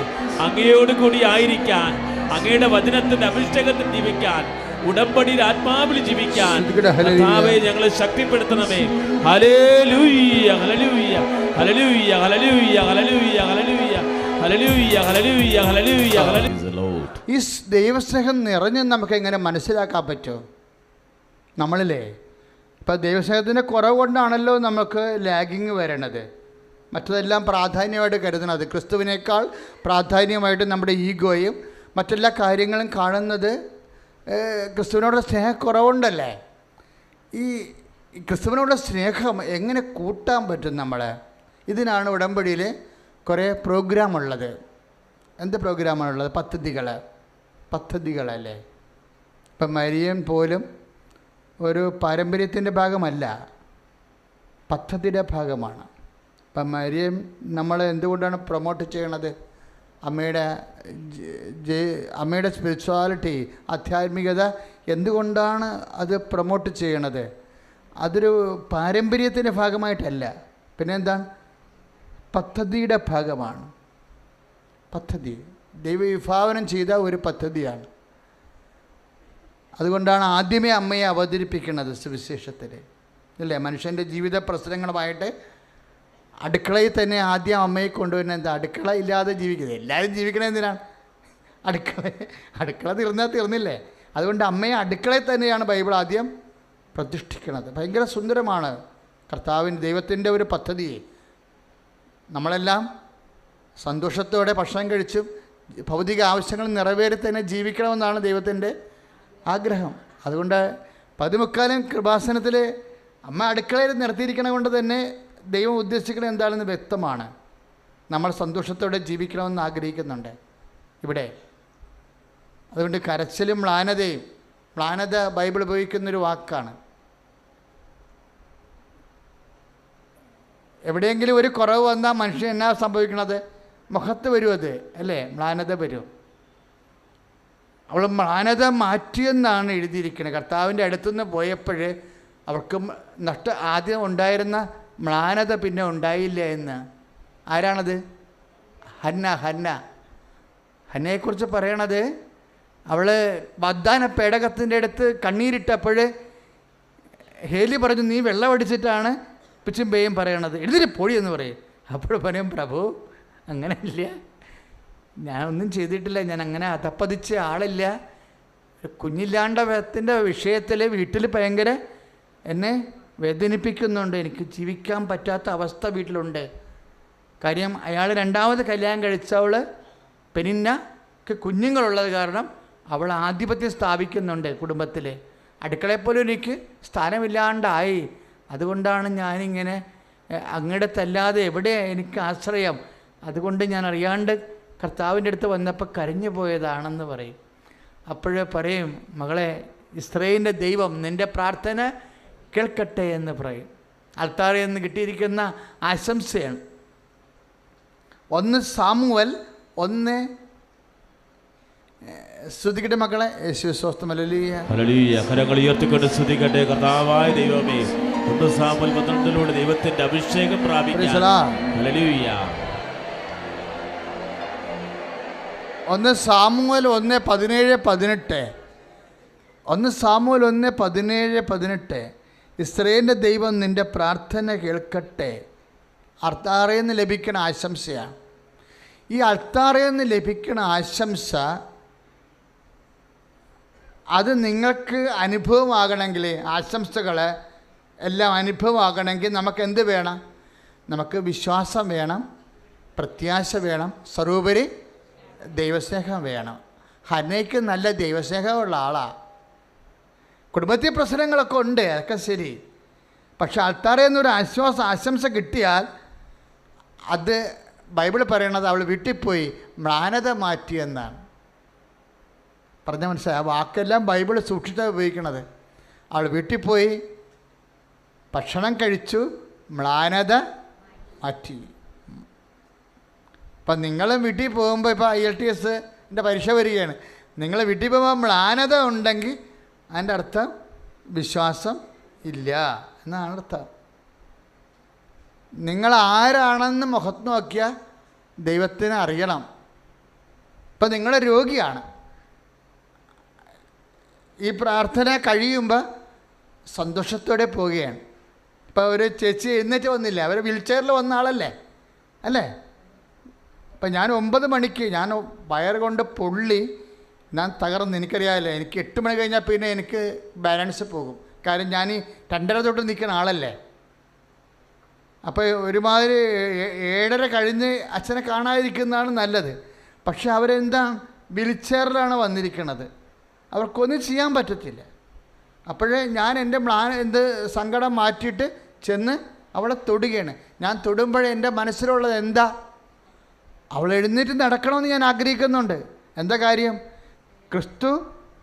[SPEAKER 2] അങ്ങയോട് കൂടി ആയിരിക്കാൻ, അങ്ങയുടെ വചനത്തിന്റെ അഭിഷേകത്തിൽ ജീവിക്കാൻ, ഉടമ്പടിയിൽ ആത്മാവിൽ ജീവിക്കാൻ കർത്താവേ ഞങ്ങളെ ശക്തിപ്പെടുത്തണമേ. Hallelujah, hallelujah, hallelujah, hallelujah, hallelujah, hallelujah, hallelujah, hallelujah, hallelujah, hallelujah.
[SPEAKER 1] ഈ ദൈവസ്നേഹം നിറഞ്ഞ് നമുക്ക് എങ്ങനെ മനസ്സിലാക്കാൻ പറ്റും? നമ്മളില്ലേ ഇപ്പം ദൈവസ്നേഹത്തിൻ്റെ കുറവ് കൊണ്ടാണല്ലോ നമുക്ക് ലാഗിങ് വരണത്. മറ്റതെല്ലാം പ്രാധാന്യമായിട്ട് കരുതണത്, ക്രിസ്തുവിനേക്കാൾ പ്രാധാന്യമായിട്ട് നമ്മുടെ ഈഗോയും മറ്റെല്ലാ കാര്യങ്ങളും കാണുന്നത് ക്രിസ്തുവിനോടുള്ള സ്നേഹക്കുറവുണ്ടല്ലേ. ഈ ക്രിസ്തുവിനോടുള്ള സ്നേഹം എങ്ങനെ കൂട്ടാൻ പറ്റും നമ്മൾ? ഇതിനാണ് ഉടമ്പടിയിൽ കുറേ പ്രോഗ്രാമുള്ളത്. എന്ത് പ്രോഗ്രാമാണുള്ളത്? പദ്ധതികളല്ലേ. ഇപ്പം മരിയൻ പോലും ഒരു പാരമ്പര്യത്തിൻ്റെ ഭാഗമല്ല, പദ്ധതിയുടെ ഭാഗമാണ്. ഇപ്പം മരിയൻ നമ്മൾ എന്തുകൊണ്ടാണ് പ്രൊമോട്ട് ചെയ്യണത്? അമ്മയുടെ സ്പിരിച്വാലിറ്റി, ആധ്യാത്മികത എന്തുകൊണ്ടാണ് അത് പ്രൊമോട്ട് ചെയ്യണത്? അതൊരു പാരമ്പര്യത്തിൻ്റെ ഭാഗമായിട്ടല്ല, പിന്നെ എന്താണ്? പദ്ധതിയുടെ ഭാഗമാണ്. പദ്ധതി ദൈവവിഭാവനം ചെയ്ത ഒരു പദ്ധതിയാണ്. അതുകൊണ്ടാണ് ആദ്യമേ അമ്മയെ അവതരിപ്പിക്കുന്നത് സുവിശേഷത്തിൽ, അല്ലേ? മനുഷ്യൻ്റെ ജീവിത പ്രശ്നങ്ങളുമായിട്ട് അടുക്കളയിൽ തന്നെ ആദ്യം അമ്മയെ കൊണ്ടുവരുന്നത് എന്താ? അടുക്കള ഇല്ലാതെ ജീവിക്കുന്നത്. എല്ലാവരും ജീവിക്കണത് എന്തിനാണ്? അടുക്കള തീർന്നില്ലേ? അതുകൊണ്ട് അമ്മയെ അടുക്കളയിൽ തന്നെയാണ് ബൈബിൾ ആദ്യം പ്രതിഷ്ഠിക്കുന്നത്. ഭയങ്കര സുന്ദരമാണ് കർത്താവിൻ്റെ ദൈവത്തിൻ്റെ ഒരു പദ്ധതി. നമ്മളെല്ലാം സന്തോഷത്തോടെ ഭക്ഷണം കഴിച്ചും ഭൗതിക ആവശ്യങ്ങൾ നിറവേറി തന്നെ ജീവിക്കണമെന്നാണ് ദൈവത്തിൻ്റെ ആഗ്രഹം. അതുകൊണ്ട് 14 കൃപാസനത്തിൽ അമ്മ അടുക്കളയിൽ നിർത്തിയിരിക്കണ കൊണ്ട് തന്നെ ദൈവം ഉദ്ദേശിക്കുന്നത് എന്താണെന്ന് വ്യക്തമാണ്. നമ്മൾ സന്തോഷത്തോടെ ജീവിക്കണമെന്ന് ആഗ്രഹിക്കുന്നുണ്ട് ഇവിടെ. അതുകൊണ്ട് കരച്ചിലും മ്ലാനത ബൈബിൾ ഉപയോഗിക്കുന്നൊരു വാക്കാണ്. എവിടെയെങ്കിലും ഒരു കുറവ് വന്നാൽ മനുഷ്യൻ എന്നാ സംഭവിക്കണത്? മുഖത്ത് വരും അത്, അല്ലേ? മ്ലാനത വരും. അവൾ മ്ലാനത മാറ്റിയെന്നാണ് എഴുതിയിരിക്കുന്നത്. കർത്താവിൻ്റെ അടുത്തുനിന്ന് പോയപ്പോൾ അവർക്ക് ആദ്യം ഉണ്ടായിരുന്ന മ്ലാനത പിന്നെ ഉണ്ടായില്ല എന്ന്. ആരാണത്? ഹന്നയെക്കുറിച്ച് പറയണത്, അവൾ വാഗ്ദാന പേടകത്തിൻ്റെ അടുത്ത് കണ്ണീരിട്ടപ്പോൾ ഹേലി പറഞ്ഞു, നീ വെള്ളം അടിച്ചിട്ടാണ് പിച്ചുമ്പേയും പറയണത്, എഴുതിരി പൊടി എന്ന് പറയും. അപ്പോൾ പറയും, പ്രഭു അങ്ങനെയില്ല, ഞാനൊന്നും ചെയ്തിട്ടില്ല, ഞാൻ അങ്ങനെ അതപ്പതിച്ച ആളില്ല. കുഞ്ഞില്ലാണ്ടത്തിൻ്റെ വിഷയത്തിൽ വീട്ടിൽ ഭയങ്കര എന്നെ വേദനിപ്പിക്കുന്നുണ്ട്. എനിക്ക് ജീവിക്കാൻ പറ്റാത്ത അവസ്ഥ വീട്ടിലുണ്ട്. കാര്യം അയാൾ 2ാമത് കല്യാണം കഴിച്ചവൾ പെനിന്നക്ക് കുഞ്ഞുങ്ങളുള്ളത് കാരണം അവൾ ആധിപത്യം സ്ഥാപിക്കുന്നുണ്ട് കുടുംബത്തിൽ. അടുക്കളയെപ്പോലും എനിക്ക് സ്ഥാനമില്ലാണ്ടായി. അതുകൊണ്ടാണ് ഞാനിങ്ങനെ അങ്ങടത്തല്ലാതെ എവിടെ എനിക്ക് ആശ്രയം, അതുകൊണ്ട് ഞാൻ അറിയാണ്ട് കർത്താവിൻ്റെ അടുത്ത് വന്നപ്പോൾ കരഞ്ഞു പോയതാണെന്ന് പറയും. അപ്പോഴേ പറയും, മകളെ, ഇസ്രായേലിൻ്റെ ദൈവം നിൻ്റെ പ്രാർത്ഥന കേൾക്കട്ടെ എന്ന് പറയും. അൾത്താറിൽ നിന്ന് കിട്ടിയിരിക്കുന്ന ആശംസയാണ്. 1 സാമുവൽ 1 സ്തുതിക്കട്ടെ മക്കളെ. യേശു സ്വസ്ഥം. Hallelujah
[SPEAKER 2] hallelujah. കരങ്ങൾ ഉയർത്തിക്കൊണ്ട് സ്തുതിക്കട്ടെ. കർത്താവായ ദൈവമേ, 1 സാമുവേൽ 12 ദൈവത്തിന്റെ അഭിഷേകം പ്രാപിക്കാൻ. ഹല്ലേലൂയ.
[SPEAKER 1] 1 സാമുവൽ 1:17-18. 1 സാമുവൽ 1:17-18. ഇസ്രായേലിൻ്റെ ദൈവം നിൻ്റെ പ്രാർത്ഥന കേൾക്കട്ടെ. അൾത്താറിൽ നിന്ന് ലഭിക്കുന്ന ആശംസയാണ്. ഈ അൾത്താറിൽ നിന്ന് ലഭിക്കുന്ന ആശംസ അത് നിങ്ങൾക്ക് അനുഭവമാകണമെങ്കിൽ, ആശംസകൾ എല്ലാം അനുഭവമാകണമെങ്കിൽ നമുക്ക് എന്ത് വേണം? നമുക്ക് വിശ്വാസം വേണം, പ്രത്യാശ വേണം, സർവോപരി ദൈവസ്നേഹം വേണം. ഹന്നയ്ക്ക് നല്ല ദൈവസ്നേഹമുള്ള ആളാണ്. കുടുംബത്തിൽ പ്രശ്നങ്ങളൊക്കെ ഉണ്ട്, അതൊക്കെ ശരി. പക്ഷെ അൾത്താറിൽ നിന്നൊരു ആശംസ കിട്ടിയാൽ അത് ബൈബിൾ പറയണത് അവൾ വീട്ടിൽ പോയി മ്ലാനത മാറ്റിയെന്നാണ്. പറഞ്ഞ മനസ്സിലായി? ആ വാക്കെല്ലാം ബൈബിൾ സൂക്ഷിച്ചാണ് ഉപയോഗിക്കണത്. അവൾ വീട്ടിൽ പോയി ഭക്ഷണം കഴിച്ചു, മ്ലാനത മാറ്റി. ഇപ്പം നിങ്ങളും വീട്ടിൽ പോകുമ്പോൾ, ഇപ്പോൾ IELTS-ൻ്റെ പരീക്ഷ വരികയാണ്, നിങ്ങൾ വീട്ടിൽ പോകുമ്പോൾ മ്ലാനത ഉണ്ടെങ്കിൽ അതിൻ്റെ അർത്ഥം വിശ്വാസം ഇല്ല എന്നാണ് അർത്ഥം. നിങ്ങൾ ആരാണെന്ന് മുഖത്ത് നോക്കിയാൽ ദൈവത്തിന് അറിയണം. ഇപ്പം നിങ്ങൾ രോഗിയാണ്. ഈ പ്രാർത്ഥന കഴിയുമ്പോൾ സന്തോഷത്തോടെ പോവുകയാണ്. ഇപ്പോൾ ഒരു ചേച്ചി എഴുന്നേറ്റ് വന്നില്ല, അവർ വീൽ ചെയറിൽ വന്ന ആളല്ലേ അല്ലേ? ഇപ്പം ഞാൻ 9 മണിക്ക് ഞാൻ വയർ കൊണ്ട് പൊള്ളി ഞാൻ തകർന്ന്, എനിക്കറിയാമല്ലോ, എനിക്ക് 8 മണി കഴിഞ്ഞാൽ പിന്നെ എനിക്ക് ബാലൻസ് പോകും. കാര്യം ഞാൻ ഈ 2:30 തൊട്ട് നിൽക്കുന്ന ആളല്ലേ. അപ്പോൾ ഒരുമാതിരി 7:30 കഴിഞ്ഞ് അച്ഛനെ കാണാതിരിക്കുന്നതാണ് നല്ലത്. പക്ഷെ അവരെന്താ വീൽ ചെയറിലാണ് വന്നിരിക്കുന്നത്, അവർക്കൊന്നും ചെയ്യാൻ പറ്റത്തില്ല. അപ്പോഴേ ഞാൻ എൻ്റെ സങ്കടം മാറ്റിയിട്ട് ചെന്ന് അവളെ തൊടുകയാണ്. ഞാൻ തൊടുമ്പോഴേ എൻ്റെ മനസ്സിലുള്ളത് എന്താ? അവൾ എഴുന്നേറ്റ് നടക്കണമെന്ന് ഞാൻ ആഗ്രഹിക്കുന്നുണ്ട്. എന്താ കാര്യം? ക്രിസ്തു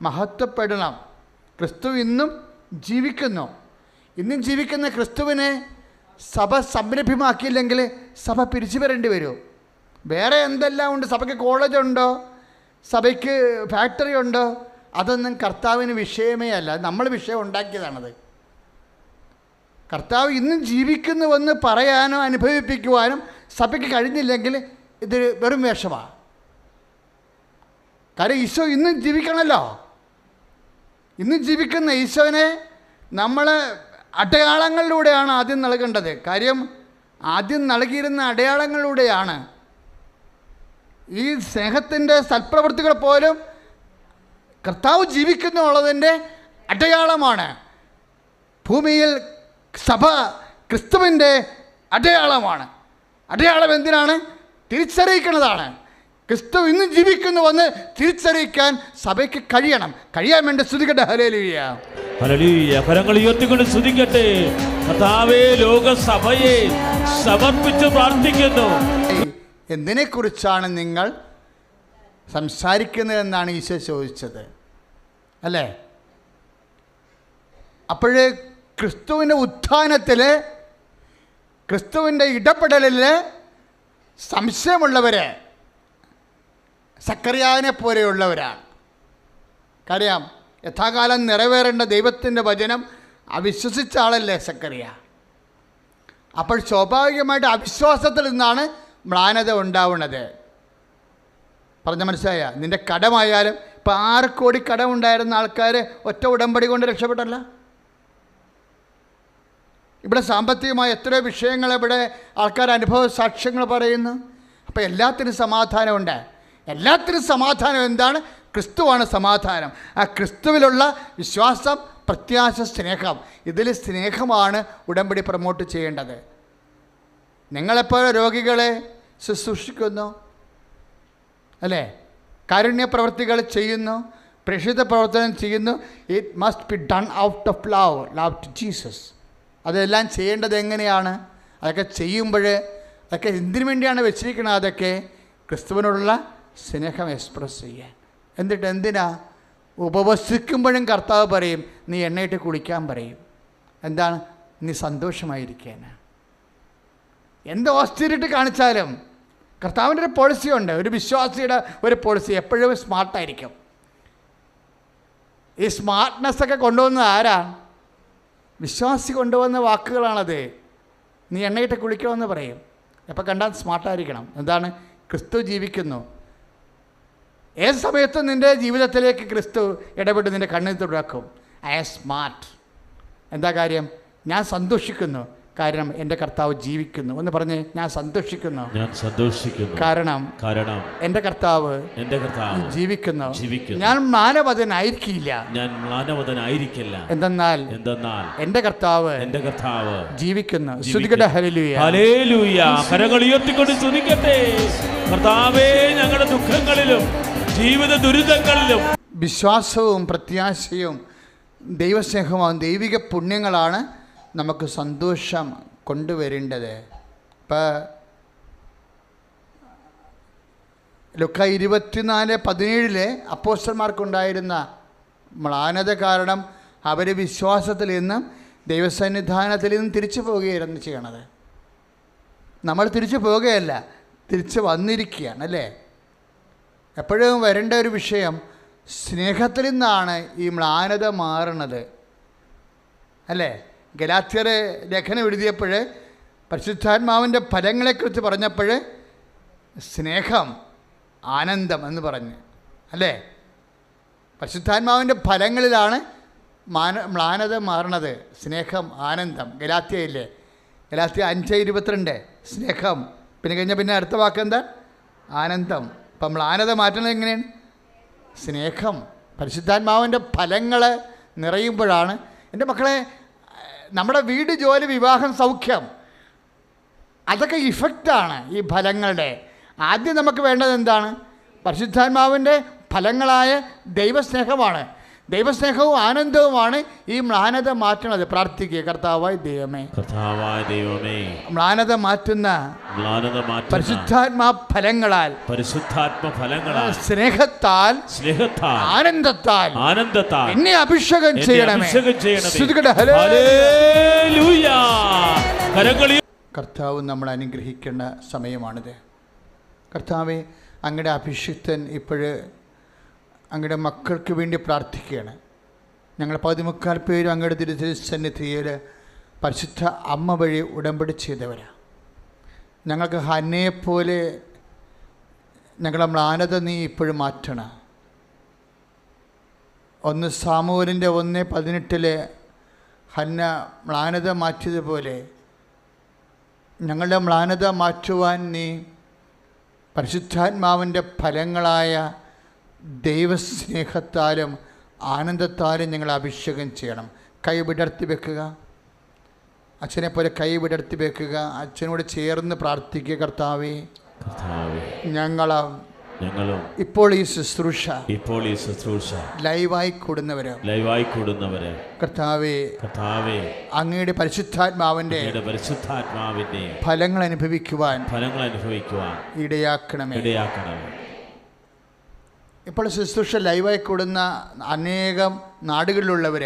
[SPEAKER 1] മഹത്വപ്പെടണം. ക്രിസ്തു ഇന്നും ജീവിക്കുന്നു. ഇന്നും ജീവിക്കുന്ന ക്രിസ്തുവിനെ സഭ സംരംഭമാക്കിയില്ലെങ്കിൽ സഭ പിരിച്ചു വരേണ്ടി വരും. വേറെ എന്തെല്ലാം ഉണ്ട്? സഭയ്ക്ക് കോളേജുണ്ടോ, സഭയ്ക്ക് ഫാക്ടറി ഉണ്ടോ? അതൊന്നും കർത്താവിന് വിഷയമേ അല്ല. നമ്മൾ വിഷയം ഉണ്ടാക്കിയതാണത്. കർത്താവ് ഇന്നും ജീവിക്കുന്നുവെന്ന് പറയാനോ അനുഭവിപ്പിക്കുവാനും സഭയ്ക്ക് കഴിഞ്ഞില്ലെങ്കിൽ ഇത് വെറും വേഷമാണ്. കാര്യം ഈശോ ഇന്നും ജീവിക്കണമല്ലോ. ഇന്നും ജീവിക്കുന്ന ഈശോനെ നമ്മൾ അടയാളങ്ങളിലൂടെയാണ് ആദ്യം നൽകേണ്ടത്. കാര്യം ആദ്യം നൽകിയിരുന്ന അടയാളങ്ങളിലൂടെയാണ്. ഈ സ്നേഹത്തിൻ്റെ സൽപ്രവൃത്തികൾ പോലും കർത്താവ് ജീവിക്കുന്നുള്ളതിൻ്റെ അടയാളമാണ്. ഭൂമിയിൽ സഭ ക്രിസ്തുവിൻ്റെ അടയാളമാണ്. അടയാളം എന്തിനാണ്? തിരിച്ചറിയിക്കുന്നതാണ്. ക്രിസ്തു ഇന്നും ജീവിക്കുന്നുവെന്ന് തിരിച്ചറിയിക്കാൻ സഭയ്ക്ക് കഴിയണം. കഴിയാൻ വേണ്ടി സ്തുതിക്കട്ടെ. Hallelujah
[SPEAKER 2] hallelujah. കരങ്ങൾ ഉയർത്തിക്കൊണ്ട് സ്തുതിക്കട്ടെ. കർത്താവേ, ലോകസഭയെ സമർപ്പിച്ച് പ്രാർത്ഥിക്കുന്നു.
[SPEAKER 1] എന്തിനെക്കുറിച്ചാണ് നിങ്ങൾ സംസാരിക്കുന്നതെന്നാണ് ഈശോ ചോദിച്ചത് അല്ലേ? അപ്പോഴേ ക്രിസ്തുവിൻ്റെ ഉത്ഥാനത്തിൽ, ക്രിസ്തുവിൻ്റെ ഇടപെടലിൽ സംശയമുള്ളവർ സക്കറിയാവിനെ പോലെയുള്ളവരാണ്. കാര്യം യഥാകാലം നിറവേറേണ്ട ദൈവത്തിൻ്റെ വചനം അവിശ്വസിച്ച ആളല്ലേ സക്കറിയ. അപ്പോൾ സ്വാഭാവികമായിട്ട് അവിശ്വാസത്തിൽ നിന്നാണ് മ്ലാനത ഉണ്ടാവുന്നത്. പറഞ്ഞ മനസ്സിലായ? നിൻ്റെ കടമായാലും ഇപ്പോൾ 6 കോടി കടമുണ്ടായിരുന്ന ആൾക്കാർ ഒറ്റ ഉടമ്പടി കൊണ്ട് രക്ഷപ്പെട്ടല്ല. ഇവിടെ സാമ്പത്തികമായ എത്രയോ വിഷയങ്ങൾ ഇവിടെ ആൾക്കാർ അനുഭവ സാക്ഷ്യങ്ങൾ പറയുന്നു. അപ്പോൾ എല്ലാത്തിനും സമാധാനമുണ്ട്. എല്ലാത്തിനും സമാധാനം എന്താണ്? ക്രിസ്തുവാണ് സമാധാനം. ആ ക്രിസ്തുവിലുള്ള വിശ്വാസം, പ്രത്യാശ, സ്നേഹം, ഇതിൽ സ്നേഹമാണ് ഉടമ്പടി പ്രൊമോട്ട് ചെയ്യേണ്ടത്. നിങ്ങളെപ്പോൾ രോഗികളെ ശുശ്രൂഷിക്കുന്നു അല്ലേ? കാരുണ്യ പ്രവൃത്തികൾ ചെയ്യുന്നു, പ്രേക്ഷിത പ്രവർത്തനം ചെയ്യുന്നു. It must be done out of love to Jesus. അതെല്ലാം ചെയ്യേണ്ടത് എങ്ങനെയാണ്? അതൊക്കെ ചെയ്യുമ്പോൾ അതൊക്കെ എന്തിനു വേണ്ടിയാണ് വെച്ചിരിക്കുന്നത്? അതൊക്കെ ക്രിസ്തുവിനോടുള്ള സ്നേഹം എക്സ്പ്രസ് ചെയ്യാൻ. എന്നിട്ട് എന്തിനാ? ഉപവസിക്കുമ്പോഴും കർത്താവ് പറയും നീ എണ്ണയിട്ട് കുളിക്കാൻ പറയും. എന്താണ്? നീ സന്തോഷമായിരിക്കാൻ. എന്ത് ഓസ്റ്റീരിറ്റി കാണിച്ചാലും കർത്താവിൻ്റെ ഒരു പോളിസി ഉണ്ട്. ഒരു വിശ്വാസിയുടെ ഒരു പോളിസി എപ്പോഴും സ്മാർട്ടായിരിക്കും. ഈ സ്മാർട്ട്നെസ്സൊക്കെ കൊണ്ടുവന്നത് ആരാ? വിശ്വാസി കൊണ്ടുവന്ന വാക്കുകളാണത്. നീ എണ്ണയിട്ട് കുളിക്കണമെന്ന് പറയും. എപ്പോൾ കണ്ടാൽ സ്മാർട്ടായിരിക്കണം. എന്താണ്? ക്രിസ്തു ജീവിക്കുന്നു. ഏത് സമയത്തും നിൻ്റെ ജീവിതത്തിലേക്ക് ക്രിസ്തു ഇടപെട്ട് നിൻ്റെ കണ്ണിൽ തുടക്കും. I am smart. എന്താ കാര്യം? ഞാൻ സന്തോഷിക്കുന്നു, കാരണം എൻ്റെ കർത്താവ് ജീവിക്കുന്നു. എന്ന് പറഞ്ഞ് ഞാൻ സന്തോഷിക്കുന്നു. കാരണം എൻ്റെ കർത്താവ് ജീവിക്കുന്നു. ഞാൻ മ്ലാനവതനായിരിക്കില്ല. എന്തെന്നാൽ എൻ്റെ കർത്താവ് ജീവിക്കുന്നു. സ്തുതിക്കട്ടെ. Hallelujah,
[SPEAKER 2] hallelujah. കരങ്ങൾ ഉയർത്തിക്കൊണ്ട് സ്തുതിക്കട്ടെ. കർത്താവേ, ഞങ്ങളുടെ ദുഃഖങ്ങളിലും ജീവിത ദുരിതങ്ങളിലും
[SPEAKER 1] വിശ്വാസവും പ്രത്യാശയും ദൈവസ്നേഹവും ദൈവിക പുണ്യങ്ങളാണ് നമുക്ക് സന്തോഷം കൊണ്ടുവരേണ്ടത്. ഇപ്പോൾ ലുക്ക 24:17 അപ്പോസ്തലന്മാർക്കുണ്ടായിരുന്ന മ്ലാനത കാരണം അവർ വിശ്വാസത്തിൽ നിന്നും ദൈവസന്നിധാനത്തിൽ നിന്നും തിരിച്ചു പോവുകയായിരുന്നു ചെയ്യണത്. നമ്മൾ തിരിച്ചു പോവുകയല്ല, തിരിച്ച് വന്നിരിക്കുകയാണ് അല്ലേ? എപ്പോഴും വരേണ്ട ഒരു വിഷയം, സ്നേഹത്തിൽ നിന്നാണ് ഈ മ്ലാനത മാറുന്നത് അല്ലേ? ഗലാത്യർ ലേഖനം എഴുതിയപ്പോൾ പരിശുദ്ധാത്മാവിൻ്റെ ഫലങ്ങളെക്കുറിച്ച് പറഞ്ഞപ്പോൾ സ്നേഹം, ആനന്ദം എന്ന് പറഞ്ഞ് അല്ലേ? പരിശുദ്ധാത്മാവിൻ്റെ ഫലങ്ങളിലാണ് മ്ലാനത മാറണത്. സ്നേഹം, ആനന്ദം. ഗലാത്യയില്ലേ? ഗലാത്യ 5:22 സ്നേഹം. പിന്നെ അടുത്ത വാക്ക് എന്താ? ആനന്ദം. അപ്പം മ്ലാനത മാറ്റുന്നത് എങ്ങനെയാണ്? സ്നേഹം. പരിശുദ്ധാത്മാവിൻ്റെ ഫലങ്ങൾ നിറയുമ്പോഴാണ്. എൻ്റെ മക്കളെ, നമ്മുടെ വീട്, ജോലി, വിവാഹം, സൗഖ്യം, അതൊക്കെ ഇഫക്റ്റാണ് ഈ ഫലങ്ങളുടെ. ആദ്യം നമുക്ക് വേണ്ടത് എന്താണ്? പരിശുദ്ധാത്മാവിൻ്റെ ഫലങ്ങളായ ദൈവസ്നേഹമാണ്. ദൈവസ്നേഹവും ആനന്ദവുമാണ് ഈ മ്ലാനത മാറ്റുന്നത്. പ്രാർത്ഥിക്കുക. കർത്താവായ ദൈവമേ, മ്ലാനത മാറ്റുന്ന പരിശുദ്ധാത്മാ ഫലങ്ങളാൽ, സ്നേഹത്താൽ, ആനന്ദത്താൽ എന്നെ അഭിഷേകം ചെയ്യണമേ. കർത്താവ് നമ്മൾ അനുഗ്രഹിക്കേണ്ട സമയമാണിത്. കർത്താവെ, അങ്ങയുടെ അഭിഷിക്തൻ ഇപ്പോഴ് അങ്ങയുടെ മക്കൾക്ക് വേണ്ടി പ്രാർത്ഥിക്കുകയാണ്. ഞങ്ങൾ 14 പേരും അങ്ങയുടെ തിരുസന്നിധിയിൽ പരിശുദ്ധ അമ്മ വഴി ഉടമ്പടി ചെയ്തവരാണ്. ഞങ്ങൾക്ക് ഹന്നയെപ്പോലെ ഞങ്ങളുടെ മ്ലാനത നീ ഇപ്പോഴും മാറ്റണം. 1 സാമുവേലിൻ്റെ 1:18 ഹന്ന മ്ലാനത മാറ്റിയതുപോലെ ഞങ്ങളുടെ മ്ലാനത മാറ്റുവാൻ നീ പരിശുദ്ധാത്മാവിൻ്റെ ഫലങ്ങളായ ദൈവസ്നേഹത്താലും ആനന്ദത്താലും ഞങ്ങൾ അഭിഷേകം ചെയ്യണം. കൈ വിടർത്തി വെക്കുക. അച്ഛനെ പോലെ കൈ വിടർത്തി വെക്കുക. അച്ഛനോട് ചേർന്ന് പ്രാർത്ഥിക്കുക. കർത്താവേ, ഞങ്ങളും ഇപ്പോൾ ഈ ശുശ്രൂഷ ലൈവായി കൂടുന്നവര് കർത്താവേ, അങ്ങയുടെ പരിശുദ്ധാത്മാവിന്റെ ഫലങ്ങൾ അനുഭവിക്കുവാൻ ഇടയാക്കണമേ. ഇപ്പോൾ ശുശ്രൂഷ ലൈവായി കൂടുന്ന അനേകം നാടുകളിലുള്ളവർ,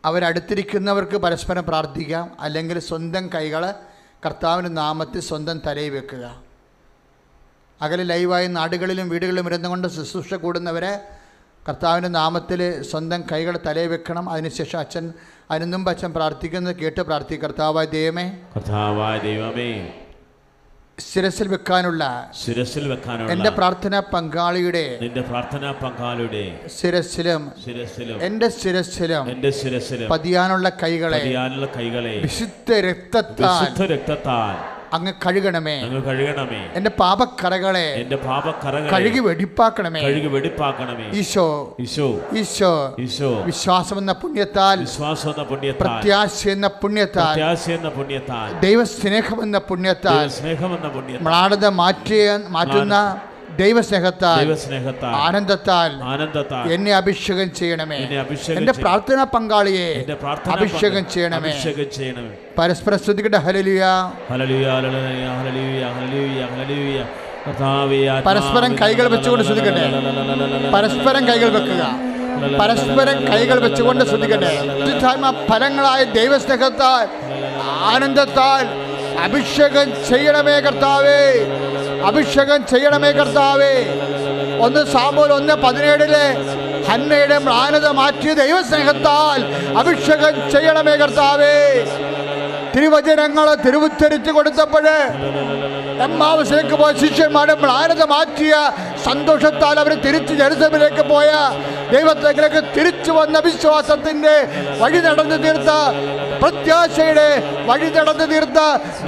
[SPEAKER 1] അവരടുത്തിരിക്കുന്നവർക്ക് പരസ്പരം പ്രാർത്ഥിക്കാം. അല്ലെങ്കിൽ സ്വന്തം കൈകൾ കർത്താവിൻ്റെ നാമത്തിൽ സ്വന്തം തലയിൽ വെക്കുക. അകലെ ലൈവായി നാടുകളിലും വീടുകളിലും ഇരുന്നുകൊണ്ട് ശുശ്രൂഷ കൂടുന്നവരെ കർത്താവിൻ്റെ നാമത്തിൽ സ്വന്തം കൈകൾ തലയിൽ വെക്കണം. അതിനുശേഷം അതിനു മുമ്പ് അച്ഛൻ പ്രാർത്ഥിക്കുന്നത് കേട്ട് പ്രാർത്ഥിക്കുക. കർത്താവായ ദൈവമേ, ശിരസിൽ വെക്കാനുള്ള എന്റെ പ്രാർത്ഥനാ പങ്കാളിയുടെ ശിരസിലും എന്റെ ശിരസിലും പതിയാനുള്ള കൈകളെ വിശുദ്ധ രക്തത്താൽ അങ്ങ് കഴുകണമേ. എന്റെ പാപക്കറകളെ കഴുകി വെടിപ്പാക്കണമേ. ഈശോ വിശ്വാസമെന്ന പുണ്യത്താൽ, പ്രത്യാശയെന്ന പുണ്യത്താൽ, ദൈവസ്നേഹമെന്ന പുണ്യത്താൽ മ്ലാനത മാറ്റുന്ന ദൈവസ്നേഹത്താൽ ആനന്ദത്താൽ എന്നെ അഭിഷേകം ചെയ്യണമേ. എന്റെ പ്രാർത്ഥനാ പങ്കാളിയെ അഭിഷേകം ചെയ്യണമേ. പരസ്പരം സ്തുതിക്കട്ടെ. Hallelujah,
[SPEAKER 2] hallelujah, hallelujah, hallelujah, hallelujah.
[SPEAKER 1] പരസ്പരം കൈകൾ വെച്ചുകൊണ്ട് സ്തുതിക്കട്ടെ. പരസ്പരം കൈകൾ വെക്കുക. പരസ്പരം കൈകൾ വെച്ചുകൊണ്ട് സ്തുതിക്കട്ടെ. ഫലങ്ങളായ ദൈവസ്നേഹത്താൽ ആനന്ദത്താൽ അഭിഷേകം ചെയ്യണമേ കർത്താവേ. അഭിഷേകം ചെയ്യണമേ കർത്താവേ. 1 സാമുവേൽ 1:17 ഹന്നയുടെ മ്ലാനത മാറ്റിയ ദൈവസ്നേഹത്താൽ അഭിഷേകം ചെയ്യണമേ കർത്താവേ. തിരുവചനങ്ങൾ തിരുവുദ്ധരിച്ചു കൊടുത്തപ്പോഴ് എമ്മാവസിലേക്ക് പോയ ശിഷ്യന്മാരുടെ മ്ലാനത മാറ്റിയ സന്തോഷത്താൽ അവർ തിരിച്ച് ജെറുസലേമിലേക്ക് പോയ ദൈവത്തിലേക്ക് തിരിച്ചു വന്ന വിശ്വാസത്തിൻ്റെ വഴി നടന്നു തീർത്ത, പ്രത്യാശയുടെ വഴി നടന്നു തീർത്ത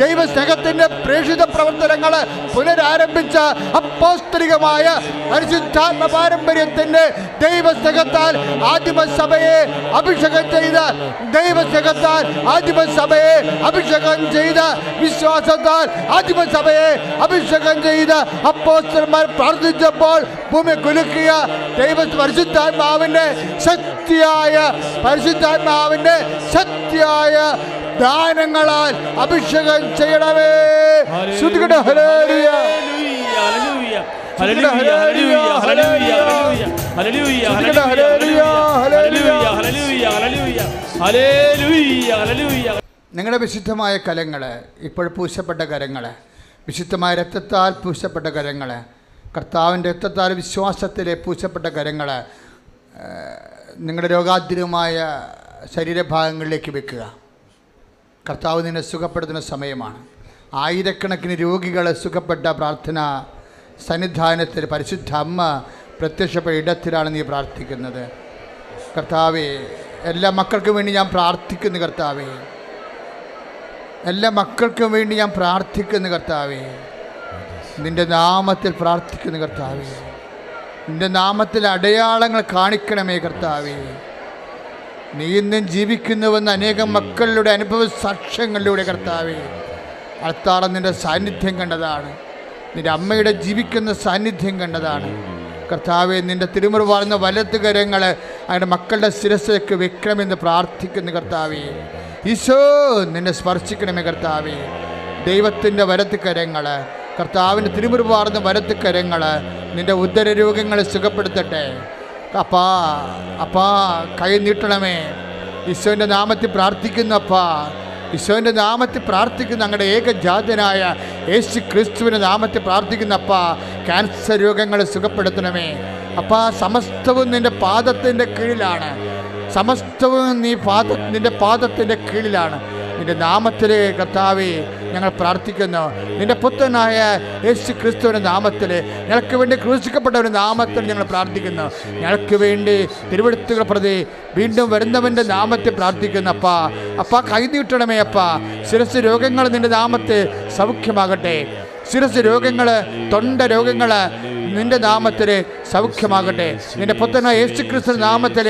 [SPEAKER 1] ദൈവസ്നേഹത്തിൻ്റെ പ്രേക്ഷിത പ്രവർത്തനങ്ങൾ പുനരാരംഭിച്ച അപ്പോസ്തലികമായ പരിശുദ്ധാത്മ പാരമ്പര്യത്തിൻ്റെ ദൈവസ്നേഹത്താൽ ആദിമസഭയെ അഭിഷേകം ചെയ്ത, ദൈവസ്നേഹത്താൽ ആദിമസഭയെ അഭിഷേകം ചെയ്ത, വിശ്വാസത്താൽ ആദിമസഭയെ അഭിഷേകം ചെയ്ത അപ്പോസ്തലന്മാർ പ്രാർത്ഥിച്ചപ്പോൾ ഭൂമി കുലുക്കിയ പരിശുദ്ധാത്മാവിന്റെ ശക്തിയായ ദാനങ്ങളാൽ അഭിഷേകം ചെയ്യണമേ. ശ്രുതികട്ടെ. Hallelujah,
[SPEAKER 2] hallelujah, hallelujah, hallelujah, hallelujah, hallelujah, hallelujah, hallelujah.
[SPEAKER 1] നിങ്ങളുടെ വിശുദ്ധമായ കരങ്ങൾ, ഇപ്പോൾ പൂശപ്പെട്ട കരങ്ങൾ, വിശുദ്ധമായ രക്തത്താൽ പൂശപ്പെട്ട കരങ്ങൾ, കർത്താവിൻ്റെ രക്തത്താൽ വിശ്വാസത്തിലെ പൂശപ്പെട്ട കരങ്ങൾ നിങ്ങളുടെ രോഗാതുരമായ ശരീരഭാഗങ്ങളിലേക്ക് വെക്കുക. കർത്താവ് നിന്നെ സുഖപ്പെടുത്തുന്ന സമയമാണ്. ആയിരക്കണക്കിന് രോഗികൾ സുഖപ്പെട്ട പ്രാർത്ഥന സന്നിധാനത്തിൽ പരിശുദ്ധ അമ്മ പ്രത്യക്ഷപ്പെട്ട ഇടത്തിലാണ് നീ പ്രാർത്ഥിക്കുന്നത്. കർത്താവേ, എല്ലാ മക്കൾക്കും വേണ്ടി ഞാൻ പ്രാർത്ഥിക്കുന്നു കർത്താവേ. എല്ലാ മക്കൾക്കും വേണ്ടി ഞാൻ പ്രാർത്ഥിക്കുന്നു കർത്താവേ. നിൻ്റെ നാമത്തിൽ പ്രാർത്ഥിക്കുന്നു കർത്താവേ. നിൻ്റെ നാമത്തിൽ അടയാളങ്ങൾ കാണിക്കണമേ കർത്താവേ. നീ ഇന്നും ജീവിക്കുന്നുവെന്ന് അനേകം മക്കളുടെ അനുഭവ സാക്ഷ്യങ്ങളിലൂടെ കർത്താവേ അൾത്താറ നിൻ്റെ സാന്നിധ്യം കണ്ടതാണ്. നിൻ്റെ അമ്മയുടെ ജീവിക്കുന്ന സാന്നിധ്യം കണ്ടതാണ് കർത്താവേ. നിൻ്റെ തിരുമുറി വാഴുന്ന വലത്ത് കരങ്ങൾ അവരുടെ മക്കളുടെ ശിരസ്സിലേക്ക് വെക്കണമെന്ന് പ്രാർത്ഥിക്കുന്നു കർത്താവേ. ഈശോ നിന്നെ സ്പർശിക്കണമേ കർത്താവേ. ദൈവത്തിൻ്റെ വലത്ത് കരങ്ങൾ, കർത്താവിൻ്റെ തിരുമുറി വാർന്ന വലത്ത് കരങ്ങൾ നിൻ്റെ ഉദര രോഗങ്ങളെ സുഖപ്പെടുത്തട്ടെ. അപ്പാ കൈ നീട്ടണമേ. ഈശോൻ്റെ നാമത്തിൽ പ്രാർത്ഥിക്കുന്നു അപ്പാ. ഈശോൻ്റെ നാമത്തിൽ പ്രാർത്ഥിക്കുന്ന അങ്ങയുടെ ഏകജാതനായ യേശു ക്രിസ്തുവിൻ്റെ നാമത്തിൽ പ്രാർത്ഥിക്കുന്നപ്പാ. ക്യാൻസർ രോഗങ്ങളെ സുഖപ്പെടുത്തണമേ അപ്പാ. സമസ്തവും നിൻ്റെ പാദത്തിൻ്റെ കീഴിലാണ്. സമസ്തവും നിൻ്റെ പാദത്തിൻ്റെ കീഴിലാണ്. നിൻ്റെ നാമത്തിലെ കർത്താവേ ഞങ്ങൾ പ്രാർത്ഥിക്കുന്നു. നിൻ്റെ പുത്രനായ യേശു ക്രിസ്തുവിൻ്റെ നാമത്തിൽ, ഞങ്ങൾക്ക് വേണ്ടി ക്രൂശിക്കപ്പെട്ടവരുടെ നാമത്തിൽ ഞങ്ങൾ പ്രാർത്ഥിക്കുന്നു. ഞങ്ങൾക്ക് വേണ്ടി തിരുവെഴുത്തുകൾ പ്രതി വീണ്ടും വരുന്നവൻ്റെ നാമത്തിൽ പ്രാർത്ഥിക്കുന്നു അപ്പാ. കൈ നീട്ടണമേ അപ്പാ. ശിരസ് രോഗങ്ങൾ നിൻ്റെ നാമത്തിൽ സൗഖ്യമാകട്ടെ. ശിരസ് രോഗങ്ങൾ, തൊണ്ട രോഗങ്ങൾ നിൻ്റെ നാമത്തിൽ സൗഖ്യമാകട്ടെ. നിൻ്റെ പുത്രനായ യേശു ക്രിസ്തുവിന്റെ നാമത്തിൽ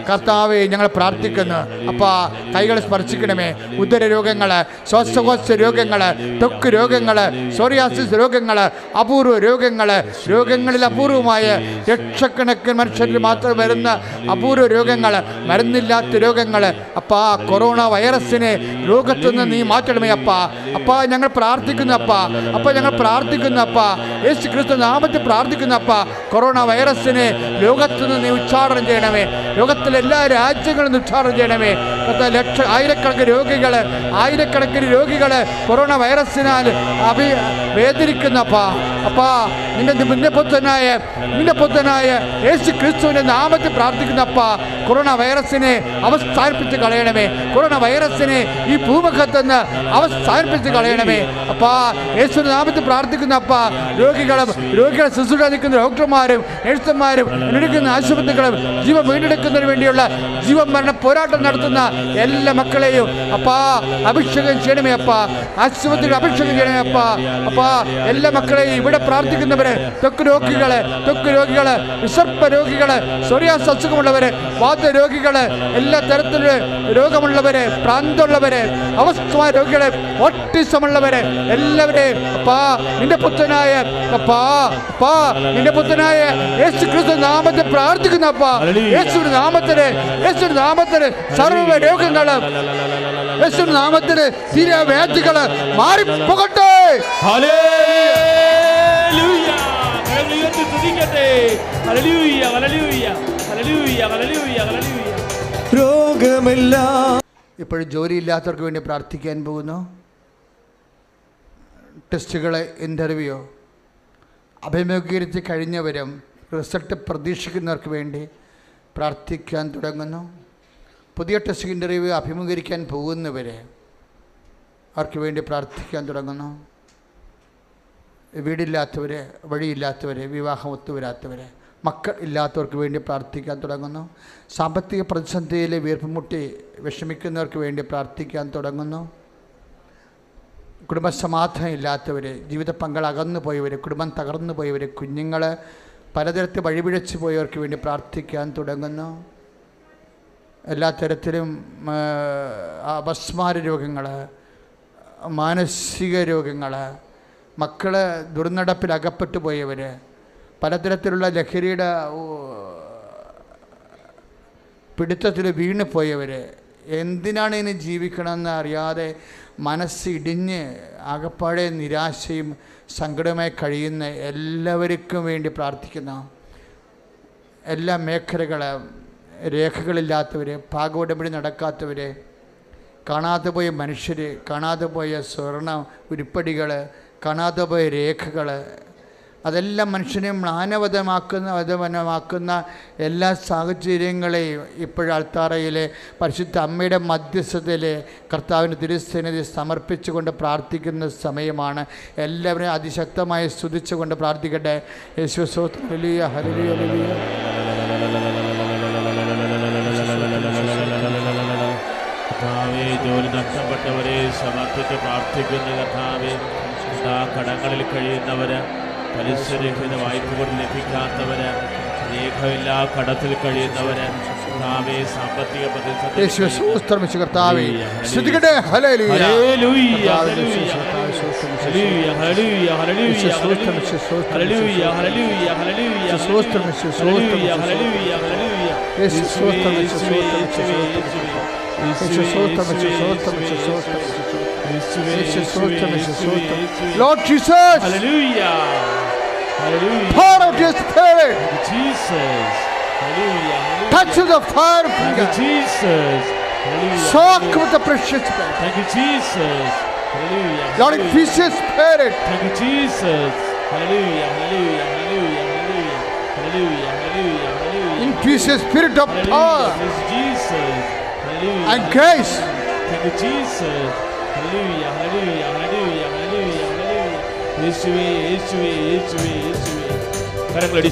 [SPEAKER 1] കർത്താവേ ഞങ്ങൾ പ്രാർത്ഥിക്കുന്നു അപ്പാ. കൈകൾ സ്പർശിക്കണമേ. ഉദര രോഗങ്ങൾ, ശ്വാസകോശ രോഗങ്ങൾ, ത്വക്ക് രോഗങ്ങൾ, സോറിയാസിസ് രോഗങ്ങൾ, അപൂർവ രോഗങ്ങളിൽ അപൂർവമായ ലക്ഷക്കണക്കിന് മനുഷ്യരിൽ മാത്രം വരുന്ന അപൂർവ രോഗങ്ങൾ, മരുന്നില്ലാത്ത രോഗങ്ങൾ അപ്പാ. കൊറോണ വൈറസിനെ ലോകത്തുനിന്ന് നീ മാറ്റണമേ അപ്പാ. ഞങ്ങൾ പ്രാർത്ഥിക്കുന്നു അപ്പാ. ഞങ്ങൾ പ്രാർത്ഥിക്കുന്നു അപ്പാ. യേശു ക്രിസ്തു നാമത്തിൽ പ്രാർത്ഥിക്കുന്നു അപ്പാ. കൊറോണ വൈറസിനെ ലോകത്തുനിന്ന് നീ ഉച്ചാടനം ചെയ്യണമേ. ലോകത്തിലെ എല്ലാ രാജ്യങ്ങളും ഉച്ചാടനം ചെയ്യണമേ. ആയിരക്കണക്കിന് രോഗികൾ കൊറോണ വൈറസിനാൽ വേദനിക്കുന്ന അപ്പാ. നിന്റെ പുത്രനായ യേശു ക്രിസ്തുവിന്റെ നാമത്തിൽ പ്രാർത്ഥിക്കുന്ന അപ്പാ. കൊറോണ വൈറസിനെ അവസാനിപ്പിച്ച് കളയണമേ. കൊറോണ വൈറസിനെ ഈ ഭൂമുഖത്തുനിന്ന് അവസാനിപ്പിച്ച് കളയണമേ അപ്പാ. യേശുവിന്റെ നാമത്തിൽ പ്രാർത്ഥിക്കുന്ന അപ്പാ. രോഗികളെ ശുശ്രൂഷ നിൽക്കുന്ന ഡോക്ടർമാരും നഴ്സുമാരും എടുക്കുന്ന ആശുപത്രികളും ജീവൻ വീണ്ടെടുക്കുന്നതിന് വേണ്ടി വേണ്ടിയുള്ള ജീവൻ മരണ പോരാട്ടം നടത്തുന്ന എല്ലാ മക്കളെയും അപ്പാ അഭിഷേകം ചെയ്യണമേ അപ്പാ. ആശുപത്രിയിൽ അഭിഷേകം ചെയ്യണമേ അപ്പാ. അപ്പാ എല്ലാ മക്കളെയും ഇവിടെ പ്രാർത്ഥിക്കുന്നവരെ, ത്വക്ക് രോഗികള്, വിസർപ്പ രോഗികള്, സോറിയാസ് അസുഖമുള്ളവര്, വാതരോഗികള്, എല്ലാ തരത്തിലുള്ള രോഗമുള്ളവരെ, പ്രാന്തമുള്ളവരെ, അവസ്ഥമായ രോഗികളെ, ഓട്ടിസമുള്ളവരെ എല്ലാവരെയും അപ്പാ നിന്റെ പുത്രനായ യേശു ക്രിസ്തു നാമത്തിൽ പ്രാർത്ഥിക്കുന്ന അപ്പാ. യേശുവിന്റെ നാമത്തില് സർവ്വ രോഗങ്ങളും യേശുവിന്റെ നാമത്തില് തീരവ്യാധികള് മാറിപ്പോകട്ടെ. ഇപ്പോഴും ജോലിയില്ലാത്തവർക്ക് വേണ്ടി പ്രാർത്ഥിക്കാൻ പോകുന്നു. ടെസ്റ്റുകളെ ഇൻ്റർവ്യൂ അഭിമുഖീകരിച്ച് കഴിഞ്ഞവരും റിസൾട്ട് പ്രതീക്ഷിക്കുന്നവർക്ക് വേണ്ടി പ്രാർത്ഥിക്കാൻ തുടങ്ങുന്നു. പുതിയ ടെസ്റ്റ് ഇൻ്റർവ്യൂ അഭിമുഖീകരിക്കാൻ പോകുന്നവരെ അവർക്ക് വേണ്ടി പ്രാർത്ഥിക്കാൻ തുടങ്ങുന്നു. വീടില്ലാത്തവരെ, വഴിയില്ലാത്തവരെ, വിവാഹം ഒത്തുവരാത്തവരെ, മക്കൾ ഇല്ലാത്തവർക്ക് വേണ്ടി പ്രാർത്ഥിക്കാൻ തുടങ്ങുന്നു. സാമ്പത്തിക പ്രതിസന്ധിയിൽ വീർപ്പുമുട്ടി വിഷമിക്കുന്നവർക്ക് വേണ്ടി പ്രാർത്ഥിക്കാൻ തുടങ്ങുന്നു. കുടുംബസമാധാനം ഇല്ലാത്തവർ, ജീവിത പങ്കാളി അകന്നു പോയവർ, കുടുംബം തകർന്നു പോയവർ, കുഞ്ഞുങ്ങൾ പലതരത്തിൽ വഴിപിഴച്ചു പോയവർക്ക് വേണ്ടി പ്രാർത്ഥിക്കാൻ തുടങ്ങുന്നു. എല്ലാ തരത്തിലും അപസ്മാര രോഗങ്ങൾ, മാനസിക രോഗങ്ങൾ, മക്കൾ ദുർനടപ്പിൽ അകപ്പെട്ടു പോയവർ, പലതരത്തിലുള്ള ലഹരിയുടെ പിടുത്തത്തിൽ വീണ് പോയവർ, എന്തിനാണ് ഇനി ജീവിക്കണമെന്ന് അറിയാതെ മനസ്സിടിഞ്ഞ് ആകപ്പാടെ നിരാശയും സങ്കടവുമായി കഴിയുന്ന എല്ലാവർക്കും വേണ്ടി പ്രാർത്ഥിക്കുന്ന എല്ലാ മേഖലകളും, രേഖകളില്ലാത്തവർ, പാകോടമ്പടി നടക്കാത്തവർ, കാണാതെ പോയ മനുഷ്യർ, കാണാതെ പോയ സ്വർണ്ണ ഉരുപ്പടികൾ, കാണാതെ പോയ രേഖകൾ, അതെല്ലാം മനുഷ്യനെ മ്ലാനവതമാക്കുന്ന എല്ലാ സാഹചര്യങ്ങളെയും ഇപ്പോഴും അൾത്താറയിലെ പരിശുദ്ധ അമ്മയുടെ മധ്യസ്ഥതയിൽ കർത്താവിൻ്റെ തിരുസന്നിധി സമർപ്പിച്ചുകൊണ്ട് പ്രാർത്ഥിക്കുന്ന സമയമാണ്. എല്ലാവരെയും അതിശക്തമായി സ്തുതിച്ചുകൊണ്ട് പ്രാർത്ഥിക്കട്ടെ. യേശു സ്തോത്രം. Hallelujah, hallelujah, hallelujah.
[SPEAKER 2] കർത്താവേ, ജോലി നഷ്ടപ്പെട്ടവരെ സമർപ്പിച്ച് പ്രാർത്ഥിക്കുന്ന കർത്താവേ, കടങ്ങളിൽ കഴിയുന്നവര്, പലിശരഹിത വായ്പകൾ ലഭിക്കാത്തവര്, രേഖയില്ലാ കടത്തിൽ കഴിയുന്നവര്, കർത്താവേ, സാമ്പത്തിക പ്രതിസന്ധി
[SPEAKER 1] Lord Jesus,
[SPEAKER 2] hallelujah, hallelujah,
[SPEAKER 1] pour out your spirit,
[SPEAKER 2] Jesus, hallelujah,
[SPEAKER 1] touch the fire,
[SPEAKER 2] thank you Jesus, hallelujah,
[SPEAKER 1] soak with the precious blood,
[SPEAKER 2] thank you Jesus, hallelujah,
[SPEAKER 1] Lord, increase your spirit,
[SPEAKER 2] thank you Jesus, hallelujah, hallelujah, hallelujah, hallelujah, hallelujah, hallelujah,
[SPEAKER 1] increase your spirit of power
[SPEAKER 2] Jesus, hallelujah,
[SPEAKER 1] and grace,
[SPEAKER 2] thank you Jesus, hallelujah, hallelujah, hallelujah, hallelujah, hallelujah, യേശുവേ, യേശുവേ, യേശുവേ, യേശുവേ. കരങ്ങളടി.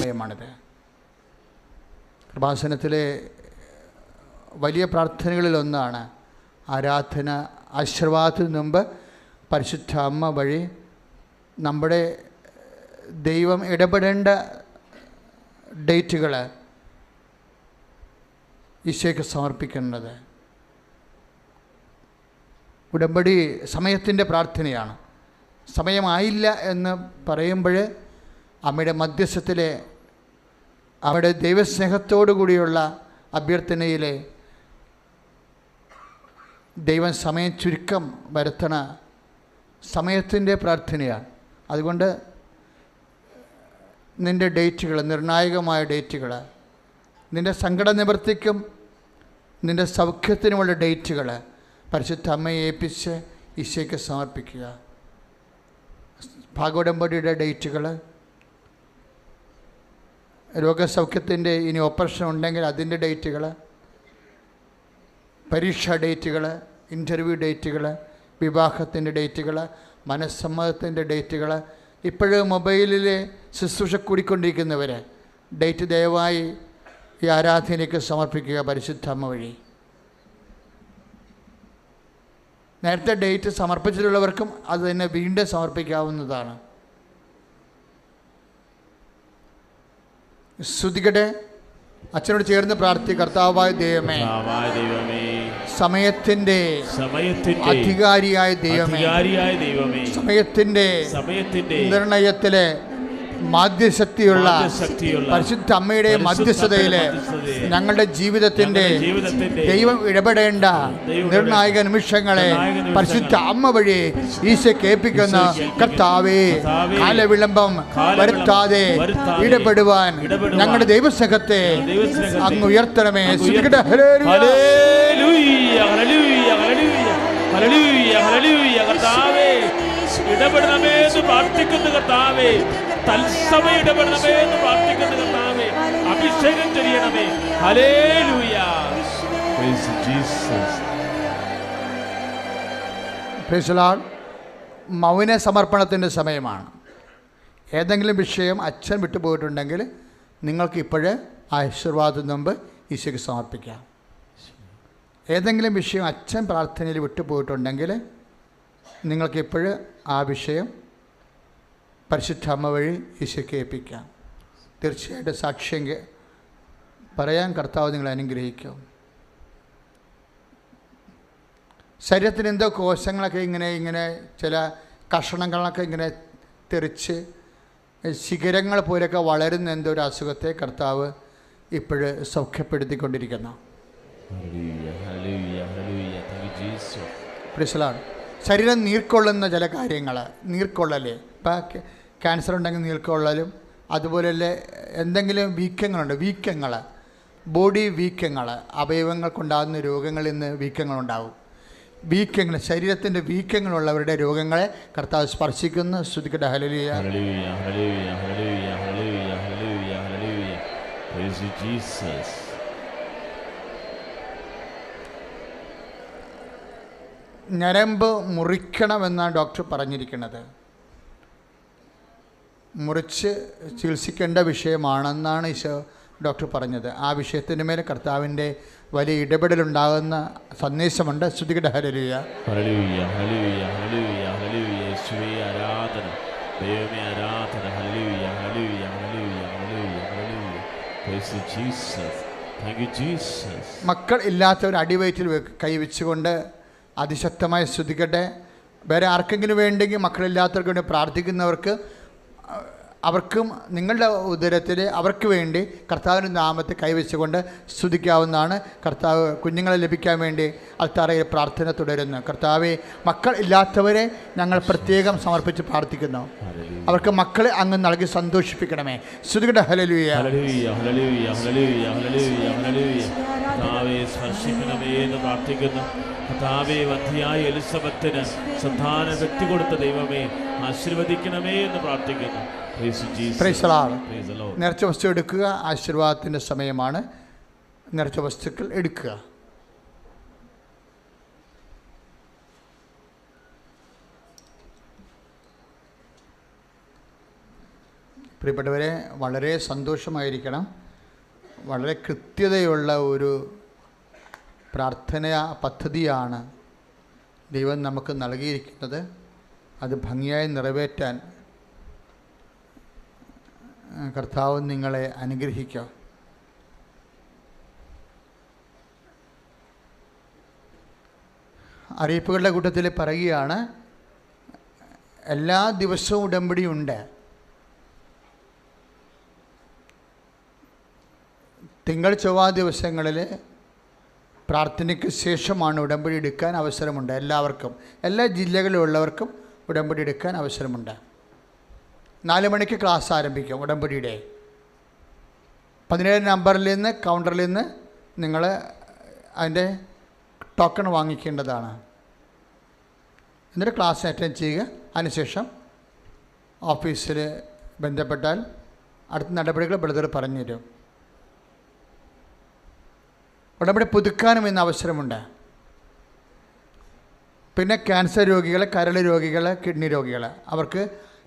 [SPEAKER 1] കൃപാസനത്തിലെ വലിയ പ്രാർത്ഥനകളിലൊന്നാണ് ആരാധന. ആശീർവാദത്തിന് മുമ്പ് പരിശുദ്ധ അമ്മ വഴി നമ്മുടെ ദൈവം ഇടപെടേണ്ട ഡേറ്റുകൾ ഈശോയ്ക്ക് സമർപ്പിക്കുന്നത്. ഉടമ്പടി സമയത്തിൻ്റെ പ്രാർത്ഥനയാണ്. സമയമായില്ല എന്ന് പറയുമ്പോൾ അമ്മയുടെ മധ്യസ്ഥത്തിലെ അവിടെ ദൈവസ്നേഹത്തോടു കൂടിയുള്ള അഭ്യർത്ഥനയിലെ ദൈവം സമയം ചുരുക്കം വരുത്തണ സമയത്തിൻ്റെ പ്രാർത്ഥനയാണ്. അതുകൊണ്ട് നിൻ്റെ ഡേറ്റുകൾ, നിർണായകമായ ഡേറ്റുകൾ, നിൻ്റെ സങ്കട നിവൃത്തിക്കും നിൻ്റെ സൗഖ്യത്തിനുമുള്ള ഡേറ്റുകൾ പരിശുദ്ധ അമ്മയെ ഏൽപ്പിച്ച് ഈശോയ്ക്ക് സമർപ്പിക്കുക. ഭാഗോടമ്പടിയുടെ ഡേറ്റുകൾ, രോഗസൗഖ്യത്തിൻ്റെ ഇനി ഓപ്പറേഷൻ ഉണ്ടെങ്കിൽ അതിൻ്റെ ഡേറ്റുകൾ, പരീക്ഷാ ഡേറ്റുകൾ, ഇൻ്റർവ്യൂ ഡേറ്റുകൾ, വിവാഹത്തിൻ്റെ ഡേറ്റുകൾ, മനസ്സമ്മതത്തിൻ്റെ ഡേറ്റുകൾ. ഇപ്പോഴും മൊബൈലിൽ ശുശ്രൂഷ കൂടിക്കൊണ്ടിരിക്കുന്നവർ ഡേറ്റ് ദയവായി ഈ ആരാധനയ്ക്ക് സമർപ്പിക്കുക പരിശുദ്ധ അമ്മ വഴി. നേരത്തെ ഡേറ്റ് സമർപ്പിച്ചിട്ടുള്ളവർക്കും അത് തന്നെ വീണ്ടും സമർപ്പിക്കാവുന്നതാണ്. സ്തുതിക്കട്ടെ. അച്ഛനോട് ചേർന്ന് പ്രാർത്ഥിക്കുക. കർത്താവായ ദൈവമേ, സമയത്തിന്റെ അധികാരിയായ ദൈവമേ, സമയത്തിന്റെ നിർണയത്തിലെ മാധ്യശക്തിയുള്ള പരിശുദ്ധ അമ്മയുടെ മധ്യസ്ഥതയിലെ ഞങ്ങളുടെ ജീവിതത്തിന്റെ ദൈവം ഇടപെടേണ്ട നിർണായക നിമിഷങ്ങളെ പരിശുദ്ധ അമ്മ വഴി ഈശോയ്ക്ക് ഏൽപ്പിക്കുന്ന കർത്താവേ, കാലവിളംബം വരുത്താതെ ഇടപെടുവാൻ ഞങ്ങളുടെ ദൈവസംഘത്തെ അങ്ങ് ഉയർത്തണമേ.
[SPEAKER 2] ഇടപെടണമേ എന്ന് പ്രാർത്ഥിക്കുന്നു കർത്താവേ. തത്സമയം ഇടപെടണമേ എന്ന് പ്രാർത്ഥിക്കുന്നു കർത്താവേ. അഭിഷേകം ചെയ്യണമേ. Hallelujah. Praise Jesus.
[SPEAKER 1] Praise the lord. മൗന സമർപ്പണത്തിൻ്റെ സമയമാണ്. ഏതെങ്കിലും വിഷയം അച്ഛൻ വിട്ടുപോയിട്ടുണ്ടെങ്കിൽ നിങ്ങൾക്ക് ഇപ്പോഴേ ആശീർവാദം മുമ്പ് ഈശോയ്ക്ക് സമർപ്പിക്കാം. ഏതെങ്കിലും വിഷയം അച്ഛൻ പ്രാർത്ഥനയിൽ വിട്ടുപോയിട്ടുണ്ടെങ്കിൽ നിങ്ങൾക്ക് ഇപ്പോഴും ആ വിഷയം പരിശുദ്ധ അമ്മ വഴി ഈശോയ്ക്ക് ഏൽപ്പിക്കാം. തീർച്ചയായിട്ടും സാക്ഷ്യം പറയാൻ കർത്താവ് നിങ്ങളെ അനുഗ്രഹിക്കും. ശരീരത്തിന് എന്തോ കോശങ്ങളൊക്കെ ഇങ്ങനെ ചില കഷണങ്ങളൊക്കെ ഇങ്ങനെ തെറിച്ച് ശിഖരങ്ങൾ പോലെയൊക്കെ വളരുന്ന എന്തോ ഒരു അസുഖത്തെ കർത്താവ് ഇപ്പോഴ് സൗഖ്യപ്പെടുത്തിക്കൊണ്ടിരിക്കുന്നു. പ്രിസലാണ്. ശരീരം നീർക്കൊള്ളുന്ന ചില കാര്യങ്ങൾ, നീർക്കൊള്ളൽ, ഇപ്പം ക്യാൻസർ ഉണ്ടെങ്കിൽ നീർക്കൊള്ളലും, അതുപോലെ എന്തെങ്കിലും വീക്കങ്ങൾ, ബോഡി വീക്കങ്ങൾ, അവയവങ്ങൾക്കുണ്ടാകുന്ന രോഗങ്ങളിൽ നിന്ന് വീക്കങ്ങളുണ്ടാവും. വീക്കങ്ങൾ, ശരീരത്തിൻ്റെ വീക്കങ്ങളുള്ളവരുടെ രോഗങ്ങളെ കർത്താവ് സ്പർശിക്കുന്നു. സ്തുതിക്കട്ടെ. ഹല്ലേലൂയ. ഞരമ്പ് മുറിക്കണമെന്നാണ് ഡോക്ടർ പറഞ്ഞിരിക്കുന്നത്. മുറിച്ച് ചികിത്സിക്കേണ്ട വിഷയമാണെന്നാണ് ഈശോ ഡോക്ടർ പറഞ്ഞത്. ആ വിഷയത്തിൻ്റെ മേലെ കർത്താവിൻ്റെ വലിയ ഇടപെടലുണ്ടാകുന്ന സന്ദേശമുണ്ട്. സ്തുതിക്കട്ടെ. Hallelujah.
[SPEAKER 2] Hallelujah. Hallelujah. Hallelujah. Hallelujah. യേശുവേ ആരാധന. ദൈവമേ ആരാധന. Hallelujah. Hallelujah. Hallelujah. Hallelujah. Hallelujah. Praise Jesus. Thank you Jesus. മക്കൾ ഇല്ലാത്തവർ അടിവയറ്റിൽ കൈവച്ചുകൊണ്ട് അതിശക്തമായി സ്തുതിക്കട്ടെ. വേറെ ആർക്കെങ്കിലും വേണ്ടെങ്കിൽ മക്കളില്ലാത്തവർക്ക് വേണ്ടി പ്രാർത്ഥിക്കുന്നവർക്ക് അവർക്കും നിങ്ങളുടെ ഉദരത്തിൽ അവർക്ക് വേണ്ടി കർത്താവിൻ്റെ നാമത്തെ കൈവച്ചുകൊണ്ട് സ്തുതിക്കാവുന്നതാണ്. കർത്താവ് കുഞ്ഞുങ്ങളെ ലഭിക്കാൻ വേണ്ടി അൽത്താറയിൽ പ്രാർത്ഥന തുടരുന്നു. കർത്താവെ, മക്കൾ ഇല്ലാത്തവരെ ഞങ്ങൾ പ്രത്യേകം സമർപ്പിച്ച് പ്രാർത്ഥിക്കുന്നു. അവർക്ക് മക്കളെ അങ്ങ് നൽകി സന്തോഷിപ്പിക്കണമേ. സ്തുതിക്കട്ടെ. ഹല്ലേലൂയ. സ്പർശിക്കണമേ എന്ന് പ്രാർത്ഥിക്കുന്നു. കർത്താവേ, വന്ധ്യയായ എലിസബത്തിന് സന്താന വ്യക്തി കൊടുത്ത ദൈവമേ ആശീർവദിക്കണമേ എന്ന് പ്രാർത്ഥിക്കുന്നു. നേർച്ച വസ്തു എടുക്കുക. ആശീർവാദത്തിൻ്റെ സമയമാണ്. നേർച്ച വസ്തുക്കൾ എടുക്കുക. പ്രിയപ്പെട്ടവരെ, വളരെ സന്തോഷമായിരിക്കണം. വളരെ കൃത്യതയുള്ള ഒരു പ്രാർത്ഥനാ പദ്ധതിയാണ് ദൈവം നമുക്ക് നൽകിയിരിക്കുന്നത്. അത് ഭംഗിയായി നിറവേറ്റാൻ കർത്താവ് നിങ്ങളെ അനുഗ്രഹിക്കുക. അറിയിപ്പുകളുടെ കൂട്ടത്തിൽ പറയുകയാണ്, എല്ലാ ദിവസവും ഉടമ്പടിയുണ്ട്. തിങ്കൾ ചൊവ്വ ദിവസങ്ങളിൽ പ്രാർത്ഥനയ്ക്ക് ശേഷമാണ് ഉടമ്പടി എടുക്കാൻ അവസരമുണ്ട്. എല്ലാവർക്കും, എല്ലാ ജില്ലകളിലുള്ളവർക്കും ഉടമ്പടി എടുക്കാൻ അവസരമുണ്ട്. 4 മണിക്ക് ക്ലാസ് ആരംഭിക്കും ഉടമ്പടിയുടെ. 17 നമ്പറിൽ നിന്ന് കൗണ്ടറിൽ നിന്ന് നിങ്ങൾ അതിൻ്റെ ടോക്കൺ വാങ്ങിക്കേണ്ടതാണ്. എന്നിട്ട് ക്ലാസ് അറ്റൻഡ് ചെയ്യുക. അതിനുശേഷം ഓഫീസിൽ ബന്ധപ്പെട്ടാൽ അടുത്ത നടപടികൾ ബ്രദർ പറഞ്ഞുതരും. ഉടമ്പടി പുതുക്കാനും ഇന്ന് അവസരമുണ്ട്. പിന്നെ ക്യാൻസർ രോഗികൾ, കരൾ രോഗികൾ, കിഡ്നി രോഗികൾ, അവർക്ക്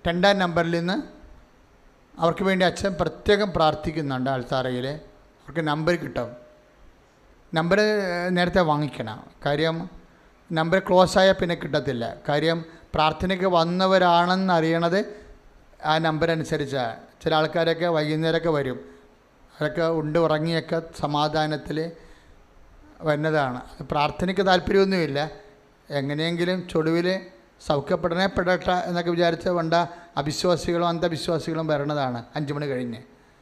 [SPEAKER 2] 2 നമ്പറിൽ നിന്ന് അവർക്ക് വേണ്ടി അച്ഛൻ പ്രത്യേകം പ്രാർത്ഥിക്കുന്നുണ്ട്. അൾത്താറയിൽ
[SPEAKER 1] അവർക്ക് നമ്പർ കിട്ടും. നമ്പർ നേരത്തെ വാങ്ങിക്കണം. കാര്യം നമ്പർ ക്ലോസ് ആയാൽ പിന്നെ കിട്ടത്തില്ല. കാര്യം പ്രാർത്ഥനയ്ക്ക് വന്നവരാണെന്ന് അറിയണത് ആ നമ്പർ അനുസരിച്ചാണ്. ചില ആൾക്കാരൊക്കെ വൈകുന്നേരമൊക്കെ വരും. അതൊക്കെ ഉറങ്ങിയൊക്കെ സമാധാനത്തിൽ വരുന്നതാണ്. പ്രാർത്ഥനയ്ക്ക് താല്പര്യമൊന്നുമില്ല, എങ്ങനെയെങ്കിലും ചൊടുവിൽ സൗഖ്യപ്പെടട്ടെ എന്നൊക്കെ വിചാരിച്ച് വേണ്ട അവിശ്വാസികളും അന്ധവിശ്വാസികളും വരണതാണ് 5 മണി കഴിഞ്ഞ്.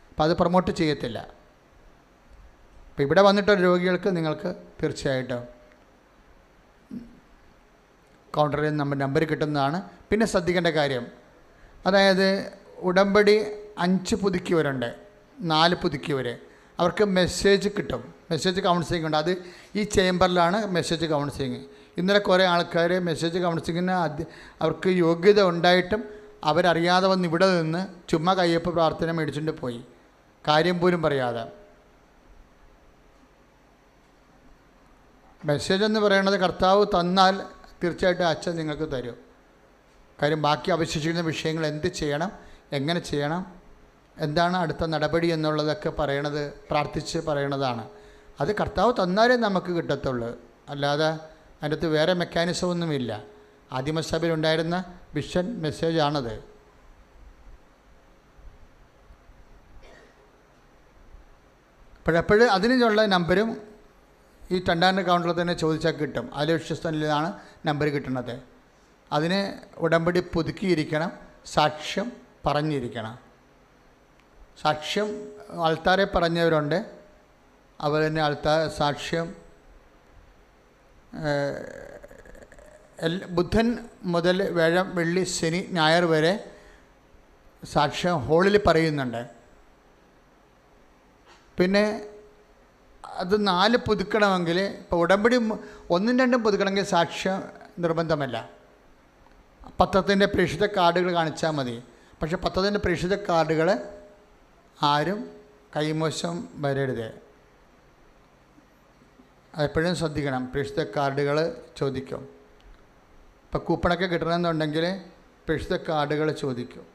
[SPEAKER 1] അപ്പോൾ അത് പ്രൊമോട്ട് ചെയ്യത്തില്ല. അപ്പോൾ ഇവിടെ വന്നിട്ടുള്ള രോഗികൾക്ക് നിങ്ങൾക്ക് തീർച്ചയായിട്ടും കൗണ്ടറിൽ നമ്പർ കിട്ടുന്നതാണ്. പിന്നെ ശ്രദ്ധിക്കേണ്ട കാര്യം, അതായത് ഉടമ്പടി 5 പുതുക്കിയവരുണ്ട്, 4 പുതുക്കിയവർ, അവർക്ക് മെസ്സേജ് കിട്ടും. മെസ്സേജ് കൗൺസിലിംഗ് ഉണ്ട്. അത് ഈ ചേംബറിലാണ് മെസ്സേജ് കൗൺസിലിംഗ്. ഇന്നലെ കുറേ ആൾക്കാർ മെസ്സേജ് കൗൺസിലിങ്ങിന് അവർക്ക് യോഗ്യത ഉണ്ടായിട്ടും അവരറിയാതെ വന്ന് ഇവിടെ നിന്ന് ചുമ്മാ കയ്യപ്പ് പ്രാർത്ഥന മേടിച്ചുകൊണ്ട് പോയി, കാര്യം പോലും പറയാതെ. മെസ്സേജ് എന്ന് പറയുന്നത് കർത്താവ് തന്നാൽ തീർച്ചയായിട്ടും അച്ഛൻ നിങ്ങൾക്ക് തരും. കാര്യം ബാക്കി അവശേഷിക്കുന്ന വിഷയങ്ങൾ എന്ത് ചെയ്യണം, എങ്ങനെ ചെയ്യണം, എന്താണ് അടുത്ത നടപടി എന്നുള്ളതൊക്കെ പറയണത് പ്രാർത്ഥിച്ച് പറയണതാണ്. അത് കർത്താവ് തന്നാലേ നമുക്ക് കിട്ടത്തുള്ളൂ, അല്ലാതെ അതിൻ്റെ അകത്ത് വേറെ മെക്കാനിസം ഒന്നുമില്ല. ആദിമസഭയിലുണ്ടായിരുന്ന വിഷൻ മെസ്സേജാണത്. അപ്പോഴപ്പോഴും അതിനുള്ള നമ്പരും ഈ 2ാം കൗണ്ടറിൽ തന്നെ ചോദിച്ചാൽ കിട്ടും. അതിൽ വിശ്വസ്തനിലാണ് നമ്പർ കിട്ടുന്നത്. അതിന് ഉടമ്പടി പുതുക്കിയിരിക്കണം, സാക്ഷ്യം പറഞ്ഞിരിക്കണം. സാക്ഷ്യം ആൾത്താരെ പറഞ്ഞവരുണ്ട്, അവർ തന്നെ സാക്ഷ്യം ബുധൻ മുതൽ വ്യാഴം, വെള്ളി, ശനി, ഞായർ വരെ സാക്ഷ്യം ഹോളിൽ പറയുന്നുണ്ട്. പിന്നെ അത് 4 പുതുക്കണമെങ്കിൽ, ഇപ്പോൾ ഉടമ്പടി 1ഉം 2ഉം പുതുക്കണമെങ്കിൽ സാക്ഷ്യം നിർബന്ധമല്ല. പത്രത്തിൻ്റെ പ്രേക്ഷിത കാർഡുകൾ കാണിച്ചാൽ മതി. പക്ഷേ പത്രത്തിൻ്റെ പ്രേക്ഷിത കാർഡുകൾ ആരും കൈമോശം വരരുത്. അതെപ്പോഴും ശ്രദ്ധിക്കണം. പ്രേക്ഷിത കാർഡുകൾ ചോദിക്കും. ഇപ്പോൾ കൂപ്പണൊക്കെ കിട്ടണമെന്നുണ്ടെങ്കിൽ പ്രേക്ഷിത കാർഡുകൾ ചോദിക്കും.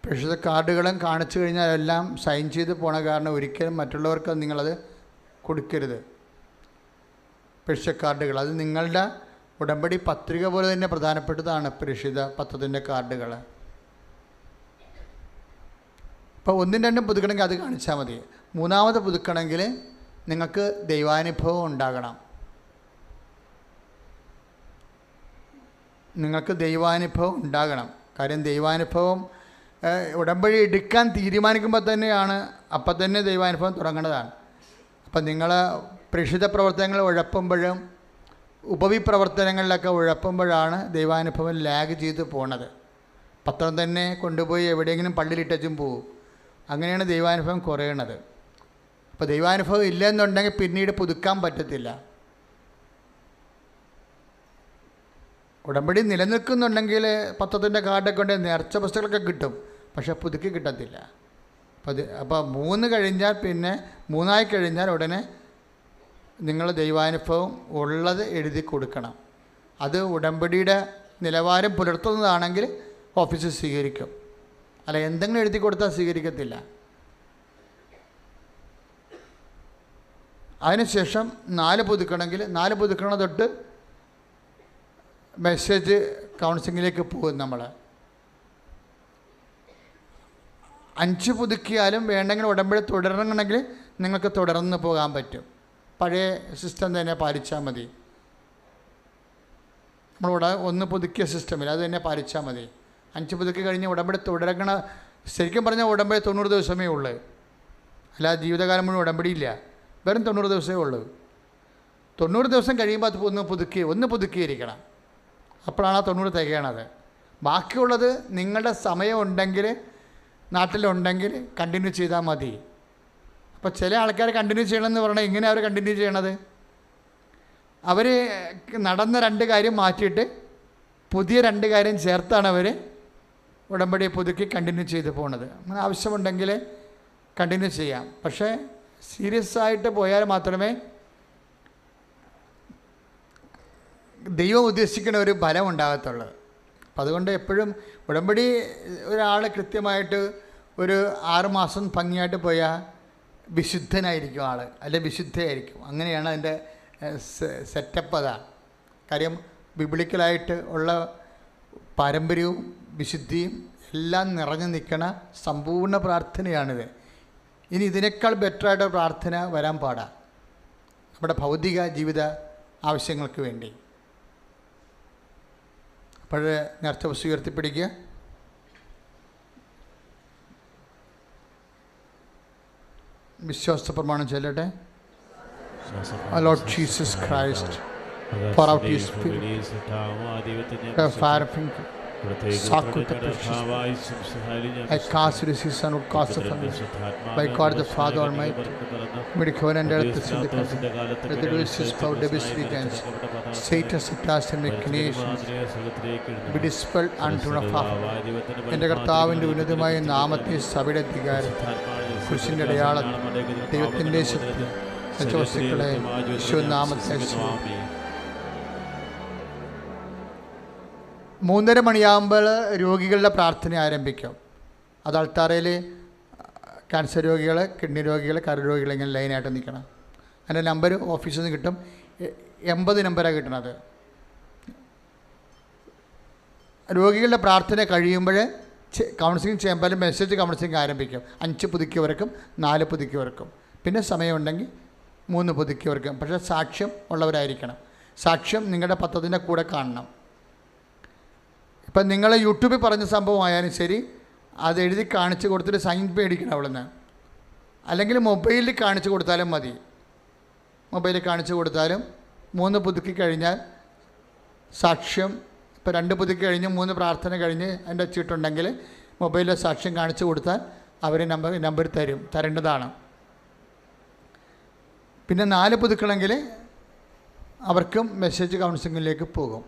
[SPEAKER 1] പ്രേക്ഷിത കാർഡുകളും കാണിച്ചു കഴിഞ്ഞാൽ എല്ലാം സൈൻ ചെയ്ത് പോണ കാരണം ഒരിക്കലും മറ്റുള്ളവർക്ക് നിങ്ങളത് കൊടുക്കരുത്. പ്രേക്ഷിത കാർഡുകൾ അത് നിങ്ങളുടെ ഉടമ്പടി പത്രിക പോലെ തന്നെ പ്രധാനപ്പെട്ടതാണ്. പ്രേക്ഷിത പത്രത്തിൻ്റെ കാർഡുകൾ ഇപ്പോൾ 1ഉം 2ഉം പുതുക്കണമെങ്കിൽ അത് കാണിച്ചാൽ മതി. 3ാമത് പുതുക്കണമെങ്കിൽ നിങ്ങൾക്ക് ദൈവാനുഭവം ഉണ്ടാകണം. നിങ്ങൾക്ക് ദൈവാനുഭവം ഉണ്ടാകണം. കാര്യം ദൈവാനുഭവം ഉടമ്പടി എടുക്കാൻ തീരുമാനിക്കുമ്പോൾ തന്നെയാണ്, അപ്പം തന്നെ ദൈവാനുഭവം തുടങ്ങേണ്ടതാണ്. അപ്പം നിങ്ങൾ പ്രേക്ഷിത പ്രവർത്തനങ്ങൾ ഉഴപ്പുമ്പോഴും ഉപവിപ്രവർത്തനങ്ങളിലൊക്കെ ഉഴപ്പുമ്പോഴാണ് ദൈവാനുഭവം ലാഗ് ചെയ്ത് പോണത്. പത്രം തന്നെ കൊണ്ടുപോയി എവിടെയെങ്കിലും പള്ളിയിലിട്ടും പോവും. അങ്ങനെയാണ് ദൈവാനുഭവം കുറയണത്. അപ്പോൾ ദൈവാനുഭവം ഇല്ലെന്നുണ്ടെങ്കിൽ പിന്നീട് പുതുക്കാൻ പറ്റത്തില്ല. ഉടമ്പടി നിലനിൽക്കുന്നുണ്ടെങ്കിൽ പത്രത്തിൻ്റെ കാർഡൊക്കെ കൊണ്ട് നേർച്ച പുസ്തകങ്ങളൊക്കെ കിട്ടും, പക്ഷേ പുതുക്കി കിട്ടത്തില്ല. അപ്പോൾ 3 കഴിഞ്ഞാൽ പിന്നെ 3ആയി കഴിഞ്ഞാൽ ഉടനെ നിങ്ങൾ ദൈവാനുഭവം ഉള്ളത് എഴുതി കൊടുക്കണം. അത് ഉടമ്പടിയുടെ നിലവാരം പുലർത്തുന്നതാണെങ്കിൽ ഓഫീസിൽ സ്വീകരിക്കും, അല്ല എന്തെങ്കിലും എഴുതി കൊടുത്താൽ സ്വീകരിക്കത്തില്ല. അതിനുശേഷം 4 പുതുക്കണമെങ്കിൽ 4 പുതുക്കണ തൊട്ട് മെസ്സേജ് കൗൺസിലിങ്ങിലേക്ക് പോകും. നമ്മൾ 5 പുതുക്കിയാലും വേണ്ടെങ്കിൽ ഉടമ്പടി തുടരണമെങ്കിൽ നിങ്ങൾക്ക് തുടർന്ന് പോകാൻ പറ്റും. പഴയ സിസ്റ്റം തന്നെ പാലിച്ചാൽ മതി. നമ്മളിവിടെ 1 പുതുക്കിയ സിസ്റ്റമില്ല, അത് തന്നെ പാലിച്ചാൽ മതി. 5 പുതുക്കി കഴിഞ്ഞ് ഉടമ്പടി തുടരണ, ശരിക്കും പറഞ്ഞാൽ ഉടമ്പടി 90 ദിവസമേ ഉള്ളൂ. അല്ലാതെ ജീവിതകാലം മുഴുവൻ ഉടമ്പടിയില്ല, വെറും 90 ദിവസമേ ഉള്ളൂ. 90 ദിവസം കഴിയുമ്പോൾ അത് ഒന്ന് പുതുക്കിയിരിക്കണം. അപ്പോഴാണ് ആ 90 തികയണത്. ബാക്കിയുള്ളത് നിങ്ങളുടെ സമയം ഉണ്ടെങ്കിൽ, നാട്ടിലുണ്ടെങ്കിൽ കണ്ടിന്യൂ ചെയ്താൽ മതി. അപ്പോൾ ചില ആൾക്കാർ കണ്ടിന്യൂ ചെയ്യണമെന്ന് പറഞ്ഞാൽ എങ്ങനെ അവർ കണ്ടിന്യൂ ചെയ്യണത്? അവർ നടന്ന 2 കാര്യം മാറ്റിയിട്ട് പുതിയ 2 കാര്യം ചേർത്താണ് അവർ ഉടമ്പടി പുതുക്കി കണ്ടിന്യൂ ചെയ്ത് പോണത്. അങ്ങനെ ആവശ്യമുണ്ടെങ്കിൽ കണ്ടിന്യൂ ചെയ്യാം. പക്ഷേ സീരിയസ് ആയിട്ട് പോയാൽ മാത്രമേ ദൈവം ഉദ്ദേശിക്കുന്ന ഒരു ഫലം ഉണ്ടാകത്തുള്ളൂ. അപ്പം അതുകൊണ്ട് എപ്പോഴും ഉടമ്പടി ഒരാൾ കൃത്യമായിട്ട് ഒരു 6 മാസം ഭംഗിയായിട്ട് പോയാൽ വിശുദ്ധനായിരിക്കും ആൾ, അല്ലെ വിശുദ്ധയായിരിക്കും. അങ്ങനെയാണ് അതിൻ്റെ സെറ്റപ്പ്. അതാണ് കാര്യം. ബിബ്ലിക്കലായിട്ട് ഉള്ള പാരമ്പര്യവും വിശുദ്ധിയും എല്ലാം നിറഞ്ഞു നിൽക്കണ സമ്പൂർണ്ണ പ്രാർത്ഥനയാണിത്. ഇനി ഇതിനേക്കാൾ ബെറ്ററായിട്ട് പ്രാർത്ഥന വരാൻ പാടാം നമ്മുടെ ഭൗതിക ജീവിത ആവശ്യങ്ങൾക്ക് വേണ്ടി. അപ്പോൾ നേർച്ച വസ്തു ഉയർത്തിപ്പിടിക്കുക. വിശ്വാസ പ്രമാണം ചൊല്ലട്ടെ. Lord Jesus Christ, pour out your spirit, fire of I cast the season of cast of by God the Father Almighty. Medical and earth is in the country. The delicious power devastating against Satan's attacks and machinations be dispelled unto the Father. എൻ്റെ കർത്താവിൻ്റെ ഉന്നതമായ നാമത്തെ സഭയുടെ അധികാരം കുരിശിൻ്റെ അടയാളം ദൈവത്തിൻ്റെ ശക്തി വസ്തുക്കളെ ഈശോനാമത്തെ 3:30 മണിയാകുമ്പോൾ രോഗികളുടെ പ്രാർത്ഥന ആരംഭിക്കും. അത് അൾത്താറയിൽ ക്യാൻസർ രോഗികൾ, കിഡ്നി രോഗികൾ, കരരോഗികൾ ഇങ്ങനെ ലൈനായിട്ട് നിൽക്കണം. അതിൻ്റെ നമ്പർ ഓഫീസിൽ നിന്ന് കിട്ടും. 80 നമ്പറാണ് കിട്ടണത്. രോഗികളുടെ പ്രാർത്ഥന കഴിയുമ്പോൾ കൗൺസിലിംഗ് ചെയ്യുമ്പോൾ മെസ്സേജ് കൗൺസിലിംഗ് ആരംഭിക്കും. 5 പുതുക്കിയവർക്കും 4 പുതുക്കിയവർക്കും, പിന്നെ സമയമുണ്ടെങ്കിൽ 3 പുതുക്കിയവർക്കും. പക്ഷേ സാക്ഷ്യം ഉള്ളവരായിരിക്കണം. സാക്ഷ്യം നിങ്ങളുടെ പത്രത്തിൻ്റെ കൂടെ കാണണം. ഇപ്പം നിങ്ങൾ യൂട്യൂബിൽ പറഞ്ഞ സംഭവമായാലും ശരി, അത് എഴുതി കാണിച്ച് കൊടുത്തിട്ട് സൈൻ മേടിക്കണം അവിടുന്ന്. അല്ലെങ്കിൽ മൊബൈലിൽ കാണിച്ച് കൊടുത്താലും മതി. മൊബൈലിൽ കാണിച്ച് കൊടുത്താലും 3 പുതുക്കി കഴിഞ്ഞാൽ സാക്ഷ്യം. ഇപ്പോൾ 2 പുതുക്കി കഴിഞ്ഞ് 3 പ്രാർത്ഥന കഴിഞ്ഞ് അതിൻ്റെ ചീട്ടുണ്ടെങ്കിൽ മൊബൈലിൽ സാക്ഷ്യം കാണിച്ച് കൊടുത്താൽ അവർ നമ്പർ തരേണ്ടതാണ്. പിന്നെ 4 പുതുക്കണമെങ്കിൽ അവർക്കും മെസ്സേജ് കൗൺസിലിങ്ങിലേക്ക് പോകും.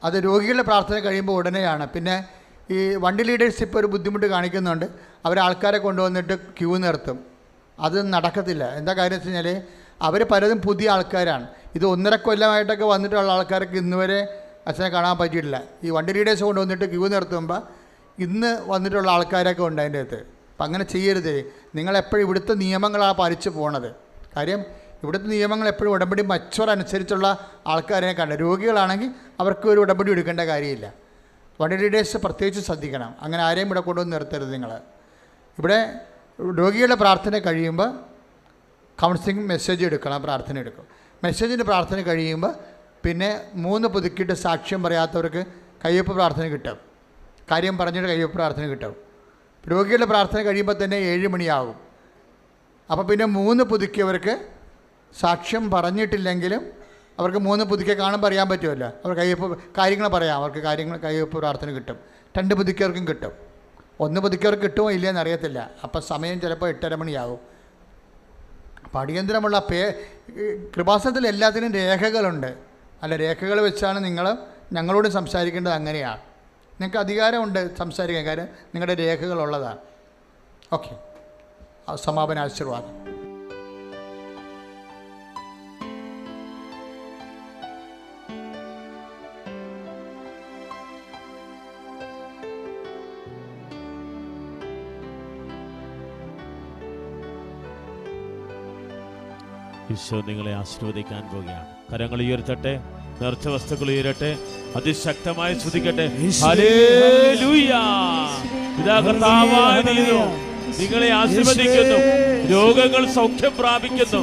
[SPEAKER 1] അത് രോഗികളുടെ പ്രാർത്ഥന കഴിയുമ്പോൾ ഉടനെയാണ്. പിന്നെ ഈ വണ്ടി ലീഡേഴ്സ് ഇപ്പോൾ ഒരു ബുദ്ധിമുട്ട് കാണിക്കുന്നുണ്ട്. അവർ ആൾക്കാരെ കൊണ്ടുവന്നിട്ട് ക്യൂ നിർത്തും. അത് നടക്കത്തില്ല. എന്താ കാര്യം വെച്ച് കഴിഞ്ഞാൽ അവർ പലതും പുതിയ ആൾക്കാരാണ്. ഇത് 1.5 കൊല്ലമായിട്ടൊക്കെ വന്നിട്ടുള്ള ആൾക്കാർക്ക് ഇന്നുവരെ അച്ഛനെ കാണാൻ പറ്റിയിട്ടില്ല. ഈ വണ്ടി ലീഡേഴ്സ് കൊണ്ടുവന്നിട്ട് ക്യൂ നിർത്തുമ്പോൾ ഇന്ന് വന്നിട്ടുള്ള ആൾക്കാരൊക്കെ ഉണ്ട് അതിൻ്റെ അകത്ത്. അപ്പം അങ്ങനെ ചെയ്യരുത്. നിങ്ങളെപ്പോഴും ഇവിടുത്തെ നിയമങ്ങളാണ് പാലിച്ച് പോണത്. കാര്യം ഇവിടുത്തെ നിയമങ്ങൾ എപ്പോഴും ഉടമ്പടി മച്ചോർ അനുസരിച്ചുള്ള ആൾക്കാരെ കണ്ട. രോഗികളാണെങ്കിൽ അവർക്ക് ഒരു ഉടമ്പടി എടുക്കേണ്ട കാര്യമില്ല. വണ്ടി ലീഡേഴ്സ് പ്രത്യേകിച്ച് ശ്രദ്ധിക്കണം. അങ്ങനെ ആരെയും ഇവിടെ കൊണ്ടുവന്ന് നിർത്തരുത്. നിങ്ങൾ ഇവിടെ രോഗികളുടെ പ്രാർത്ഥന കഴിയുമ്പോൾ കൗൺസിലിംഗ് മെസ്സേജ് എടുക്കണം, പ്രാർത്ഥന എടുക്കും. മെസ്സേജിൻ്റെ പ്രാർത്ഥന കഴിയുമ്പോൾ പിന്നെ 3 പുതുക്കിയിട്ട് സാക്ഷ്യം പറയാത്തവർക്ക് കയ്യൊപ്പ് പ്രാർത്ഥന കിട്ടും. കാര്യം പറഞ്ഞിട്ട് കയ്യൊപ്പ് പ്രാർത്ഥന കിട്ടും. രോഗികളുടെ പ്രാർത്ഥന കഴിയുമ്പോൾ തന്നെ 7 മണിയാകും. അപ്പോൾ പിന്നെ 3 പുതുക്കിയവർക്ക് സാക്ഷ്യം പറഞ്ഞിട്ടില്ലെങ്കിലും അവർക്ക് 3 പുതുക്കിയ കാണുമ്പോൾ അറിയാൻ പറ്റുമല്ലോ. അവർ കയ്യൊപ്പ് കാര്യങ്ങൾ പറയാം. അവർക്ക് കയ്യൊപ്പ് പ്രാർത്ഥന കിട്ടും. 2 പുതുക്കിയവർക്കും കിട്ടും. 1 പുതുക്കിയവർക്ക് കിട്ടുമോ ഇല്ലയെന്ന് അറിയത്തില്ല. അപ്പോൾ സമയം ചിലപ്പോൾ 8:30 മണിയാകും. അപ്പോൾ അടിയന്തരമുള്ള കൃപാസനത്തിൽ എല്ലാത്തിനും രേഖകളുണ്ട്. അല്ല, രേഖകൾ വെച്ചാണ് നിങ്ങൾ ഞങ്ങളോട് സംസാരിക്കേണ്ടത്. അങ്ങനെയാണ്. നിങ്ങൾക്ക് അധികാരമുണ്ട് സംസാരിക്കാൻ. കാര്യം നിങ്ങളുടെ രേഖകളുള്ളതാണ്. ഓക്കെ, സമാപന ആശീർവാദം.
[SPEAKER 2] ഈശോ നിങ്ങളെ ആശീർവദിക്കാൻ പോവുകയാണ്. കരങ്ങൾ ഉയർത്തട്ടെ, നേർച്ച വസ്തുക്കൾ ഉയരട്ടെ, അതിശക്തമായി സ്തുതിക്കട്ടെ. ഹല്ലേലൂയ. പിതാ കർത്താവായ ദൈവം നിങ്ങളെ ആശീർവദിക്കുന്നു. രോഗങ്ങൾ സൗഖ്യം പ്രാപിക്കുന്നു.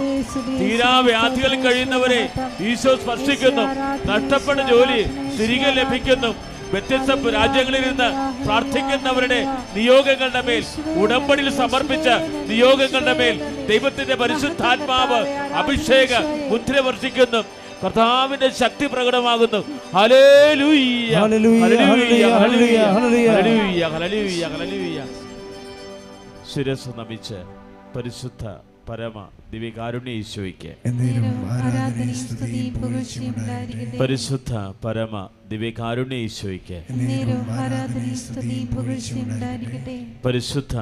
[SPEAKER 2] തീരാവ്യാധികൾ കഴിയുന്നവരെ ഈശോ സ്പർശിക്കുന്നു. നഷ്ടപ്പെട്ട ജോലി തിരികെ ലഭിക്കുന്നു. വ്യത്യസ്ത രാജ്യങ്ങളിൽ നിന്ന് പ്രാർത്ഥിക്കുന്നവരുടെ നിയോഗങ്ങളുടെ മേൽ, ഉടമ്പടിയിൽ സമർപ്പിച്ച നിയോഗങ്ങളുടെ മേൽ ദൈവത്തിന്റെ പരിശുദ്ധാത്മാവ് അഭിഷേക മുദ്ര വർഷിക്കുന്നു. കർത്താവിന്റെ ശക്തി പ്രകടമാകുന്നു. Hallelujah, hallelujah, hallelujah, hallelujah, hallelujah, hallelujah. ശിരസ് നമിച്ച് പരിശുദ്ധ പരമ ദിവ്യകാരുണ്യ ഈശോയ്ക്ക് പരിശുദ്ധ പരമ ദിവ്യകാരുണ്യ ഈശോയ്ക്ക് പരിശുദ്ധ